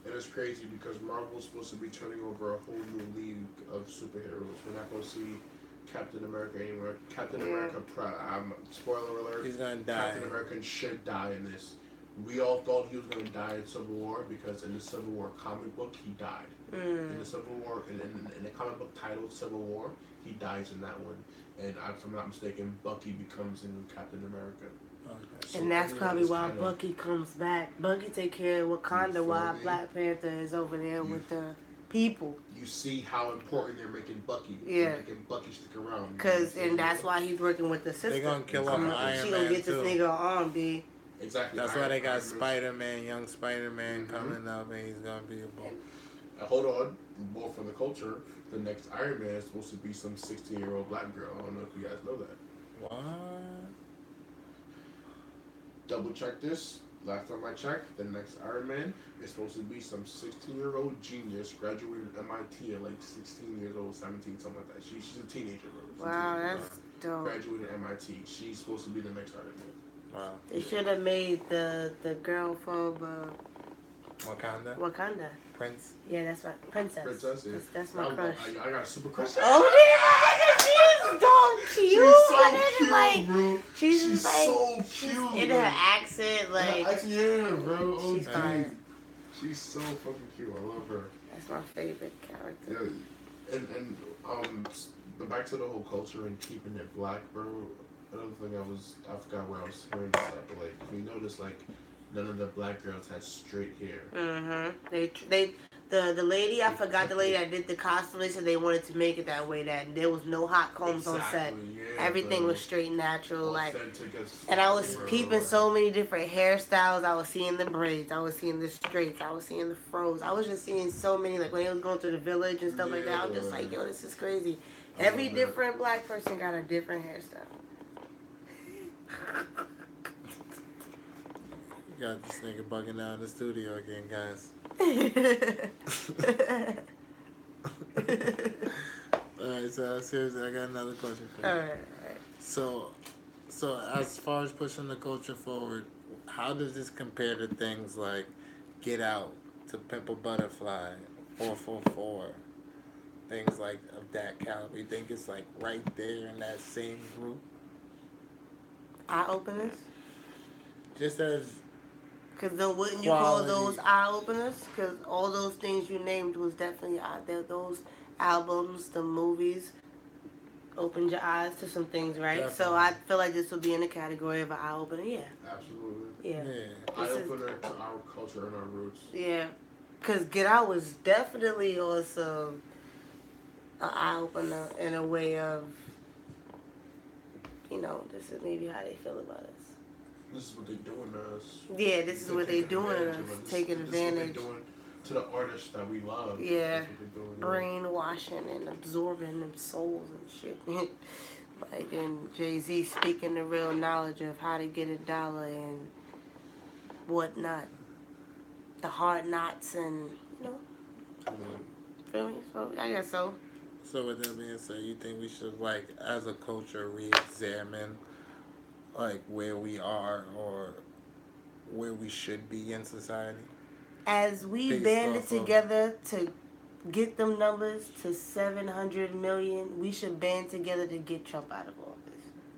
And it's crazy because Marvel's supposed to be turning over a whole new league of superheroes. We're not going to see Captain America anymore. Captain America, spoiler alert, He's gonna die. Captain America should die in this. We all thought he was going to die in Civil War because in the Civil War comic book, he died. In the Civil War, in the comic book titled Civil War, he dies in that one. And if I'm not mistaken, Bucky becomes the new Captain America. Okay. So And that's everyone probably is why kinda- Bucky comes back. Bucky take care of Wakanda You while feel me? Black Panther is over there with the people. You see how important they're making Bucky. Yeah. They're making Bucky stick around. And that's why he's working with the sister. They gonna kill off Iron She gonna Man get this too. nigga on, B. Exactly. That's why Iron they got Man. Spider-Man, young Spider-Man Mhm. coming up, and he's gonna be a bull. Hold on, more for the culture. The next Iron Man is supposed to be some 16-year-old black girl. I don't know if you guys know that. What? Double check this. Last time I checked, the next Iron Man is supposed to be some 16-year-old genius graduated MIT at like 16 years old, 17, something like that. She's a teenager, bro. She's a Wow, teenager. that's dope. Graduated MIT. She's supposed to be the next Iron Man. Wow. They should have made the girl from Wakanda? Wakanda. Prince? Yeah, that's my princess. Princess, yeah. That's my crush. I got a super crush. Oh, yeah, she's so cute. She's so And then, cute, like, bro. she's like, so cute. in bro. her accent, like, Yeah, bro. Oh, she's geez. fine. She's so fucking cute. I love her. That's my favorite character. Yeah, but back to the whole culture and keeping it black, bro. Another thing I forgot where I was hearing this at, but like we noticed like none of the black girls had straight hair. The lady, I forgot the lady that did the costume. They said they wanted to make it that way. That there was no hot combs on set. Yeah, Everything bro. was straight, natural, like. Authentic as And I was fuck, peeping bro. so many different hairstyles. I was seeing the braids. I was seeing the straights. I was seeing the fros. I was just seeing so many, like when they was going through the village and stuff like that. I was just like, yo, this is crazy. Every different black person got a different hairstyle. You got this nigga bugging out in the studio again, guys. Alright, so seriously, I got another question for you. Alright. So as far as pushing the culture forward, how does this compare to things like Get Out, To Pimp a Butterfly, 444, things like of that caliber? You think it's like right there in that same group? Eye openers? Just as Because then wouldn't you call Quality. those eye openers? Because all those things you named was definitely out there. Those albums, the movies, opened your eyes to some things, right? So Definitely. I feel like this would be in the category of an eye opener. Yeah. Absolutely. Yeah. Eye This is- opener to our culture and our roots. Yeah. Because Get Out was definitely also an eye opener in a way of, you know, this is maybe how they feel about us. This is what they're doing to us. Yeah, this is what they taking doing to advantage us, of taking This is what advantage. they're doing to the artists that we love. Yeah. That's what they're doing. Brainwashing and absorbing them souls and shit. Like, and Jay-Z speaking the real knowledge of how to get $1 and whatnot. The hard knots and, you know, feel me? So, I guess so. So with that being said, you think we should, like, as a culture, re-examine, like, where we are or where we should be in society? As we Based banded off of- together to get them numbers to 700 million, we should band together to get Trump out of office.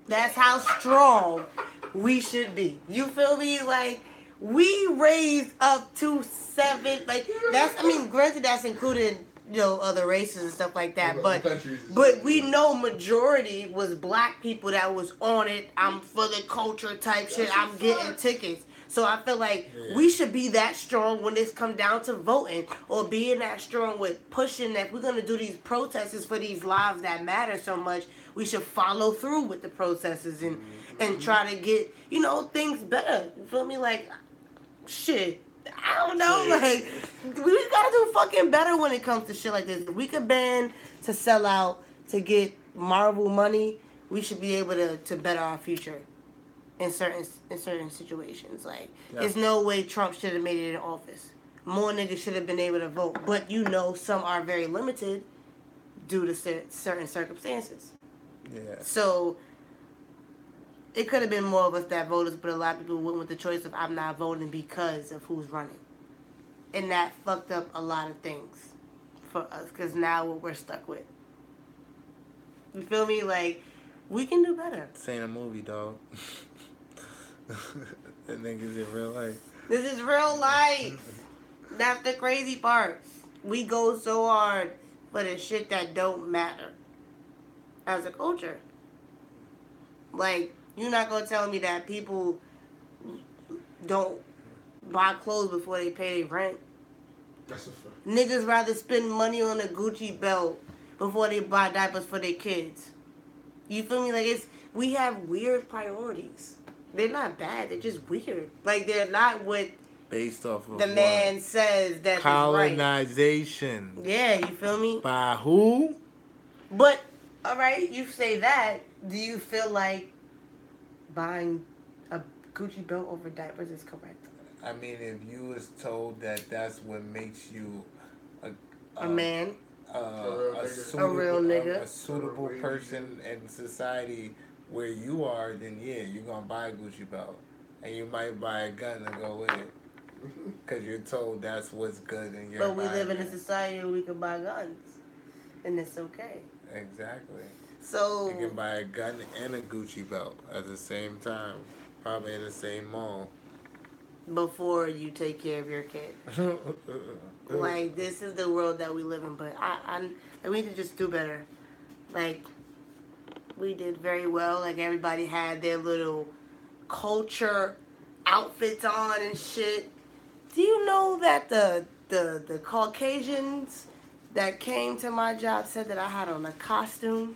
That's how strong we should be. You feel me? Like, we raised up to 7, like, that's, I mean, granted that's included, you know, other races and stuff like that, but we know majority was black people that was on it. I'm for the culture type shit. I'm getting tickets. So I feel like we should be that strong when it's come down to voting, or being that strong with pushing that if we're going to do these protests for these lives that matter so much, we should follow through with the processes and try to get, you know, things better. You feel me? Like, shit. I don't know, like, we gotta do fucking better when it comes to shit like this. If we could ban to sell out to get Marvel money, we should be able to better our future. in certain situations. Like, Yeah. there's no way Trump should have made it in office. More niggas should have been able to vote, but some are very limited due to certain circumstances. Yeah. So it could have been more of us that voted, but a lot of people went with the choice of I'm not voting because of who's running, and that fucked up a lot of things for us because now what we're stuck with. You feel me? Like, we can do better. This ain't a movie, dog. That nigga's in real life. This is real life. That's the crazy part. We go so hard for the shit that don't matter as a culture. Like, you're not gonna tell me that people don't buy clothes before they pay their rent. That's a fact. Niggas rather spend money on a Gucci belt before they buy diapers for their kids. You feel me? Like, we have weird priorities. They're not bad. They're just weird. Like, they're not what Based off of the man says that's right. Colonization. Yeah, you feel me? By who? But, alright, you say that. Do you feel like buying a Gucci belt over diapers is correct? I mean, if you was told that that's what makes you A man? a real nigga. a suitable person in society where you are, then yeah, you're gonna buy a Gucci belt, and you might buy a gun to go with it, because you're told that's what's good in your. But we live in a society where we can buy guns, and it's okay. Exactly. So you can buy a gun and a Gucci belt at the same time, probably in the same mall. Before you take care of your kid. Like, this is the world that we live in, but we need to just do better. Like, we did very well. Like, everybody had their little culture outfits on and shit. Do you know that the Caucasians that came to my job said that I had on a costume?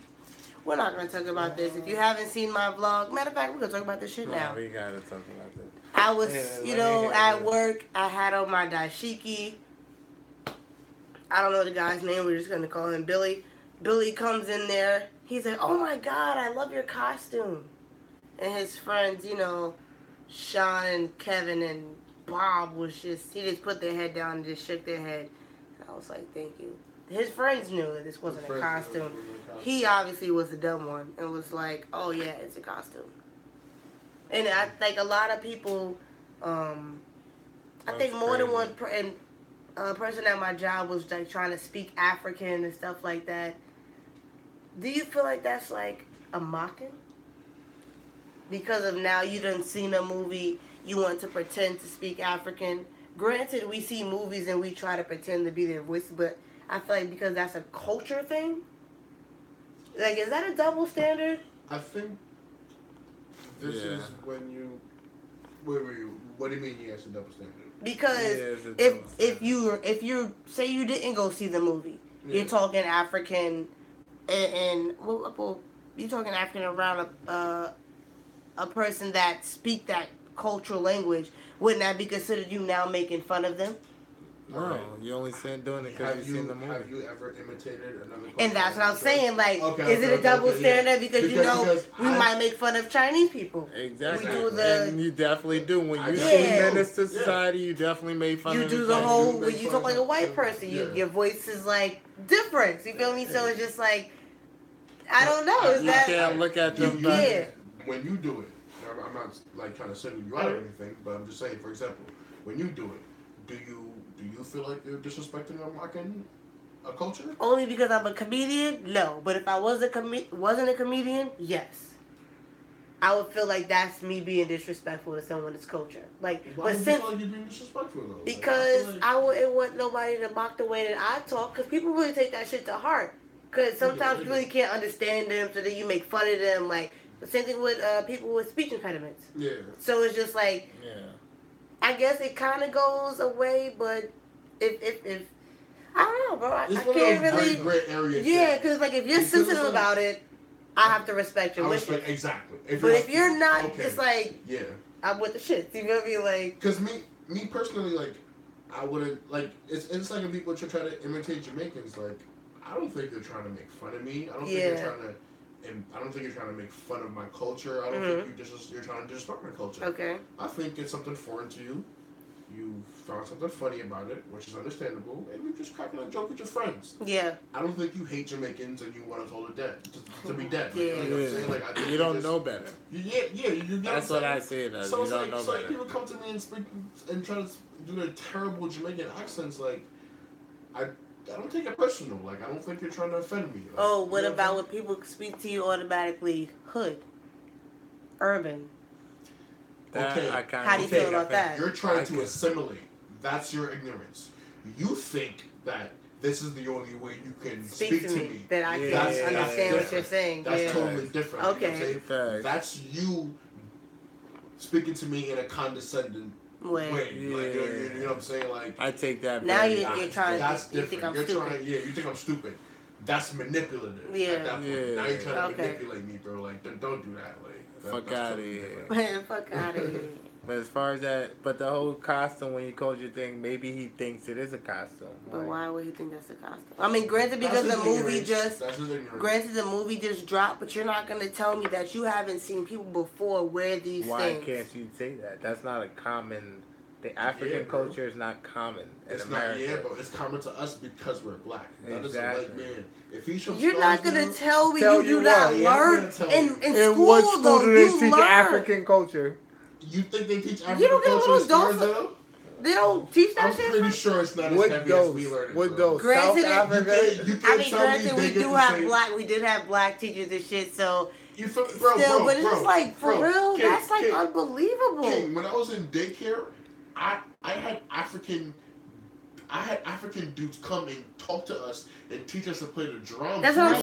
We're not going to talk about this. If you haven't seen my vlog, matter of fact, we're going to talk about this shit now. We got to talk about this. I was, at work. I had on my dashiki. I don't know the guy's name. We're just going to call him Billy. Billy comes in there. He's like, oh my God, I love your costume. And his friends, Sean and Kevin and Bob he just put their head down and just shook their head. And I was like, thank you. His friends knew that this wasn't a costume. He obviously was the dumb one and was like, oh yeah, it's a costume. And I think a lot of people, I think more than one person at my job was like trying to speak African and stuff like that. Do you feel like that's like a mocking? Because of now you done seen a movie, you want to pretend to speak African. Granted, we see movies and we try to pretend to be their voice, but I feel like because that's a culture thing. Like, is that a double standard? I think this is when you. What do you mean? Yes, a double standard. Because if you say you didn't go see the movie, you're talking African, and you're talking African around a person that speak that cultural language. Wouldn't that be considered you now making fun of them? No, you only saying doing it because you've seen the movie. Have you ever imitated another culture? And that's what I'm saying. Like, is it a double standard? Because we might make fun of Chinese people. Exactly. We do and you definitely do. When you see menace to society, you definitely make fun of them. You do the whole, when you talk like a white person, your voice is like different. You feel me? So it's just like, I don't know. You can't look at them. When you do it, I'm not like trying to single you out or anything, but I'm just saying, for example, when you do it, do you feel like you're disrespecting or mocking a culture? Only because I'm a comedian? No. But if I wasn't a comedian, yes. I would feel like that's me being disrespectful to someone's culture. Like, why do you feel like you're being disrespectful though? Because I wouldn't want nobody to mock the way that I talk, because people really take that shit to heart. Because sometimes you really can't understand them, so then you make fun of them. Like, the same thing with people with speech impediments. Yeah. So it's just like, I guess it kind of goes away, but if I don't know, bro. I can't really. Gray area because like if you're sensitive about it, I have to respect your wishes. Exactly. But if you're not, it's like yeah, I'm with the shit. You feel me? Like, because me personally, like I wouldn't like it's like when people try to imitate Jamaicans. Like I don't think they're trying to make fun of me. I don't think they're trying to and I don't think you're trying to make fun of my culture. I don't think you're trying to disrespect my culture. Okay. I think it's something foreign to you. You found something funny about it, which is understandable, and you just cracking a joke with your friends. Yeah. I don't think you hate Jamaicans and you want us all to dead to be dead. Yeah. You know what I'm saying? Like, I think You don't know better. Yeah, you know That's what I say. That So you don't know so better. people come to me and speak and try to do their terrible Jamaican accents. Like, I don't take it personal. Like, I don't think you're trying to offend me. Like, Oh, what you know about when people speak to you automatically hood, urban? That, Okay. How do you feel about that? You're trying to assimilate. That's your ignorance. You think that this is the only way you can speak to me. That I can That's understand what you're different. saying. That's Yeah. totally different. Okay. You know what I'm saying? That's you speaking to me in a condescending way. Like, you know what I'm saying? Like, I take that. Now very- you're trying to. that's You different. think I'm You're stupid. trying, you think I'm stupid. That's manipulative. Yeah. At that point. Yeah. Now you're trying to Okay. manipulate me, bro. Like, don't do that. Like, Fuck that's outta totally here. different. Man, fuck out of here. But as far as that, but the whole costume when he calls you thing, maybe he thinks it is a costume. But Like, why would he think that's a costume? I mean, granted, That's because his the movie ignorance. just. That's his ignorance. Granted, the movie just dropped, but you're not gonna tell me that you haven't seen people before wear these why things. can't you say that? That's not a common. The African Yeah, bro. culture is not common in It's America. not, yeah, but it's common to us because we're black. That is a Exactly. white man. If he shows You're not gonna scars, tell me Tell you you do not what? Yeah, I'm learn gonna tell in you. In school. what school Though do they you teach learn. African culture? you think they teach You African don't get culture little as scars doses. though? They don't teach that I'm shit. pretty bro? sure it's not as What heavy as we dose? learn it. What bro. dose? Granted, South Africa? You I can't mean, tell granted, me we they get do the have same- black. We did have black teachers and shit. So You feel, bro, still, bro, but it's bro, just like for bro, real. King, That's like King, unbelievable. King, when I was in daycare, I had African dudes come and talk to us and teach us to play the drums. That's what I'm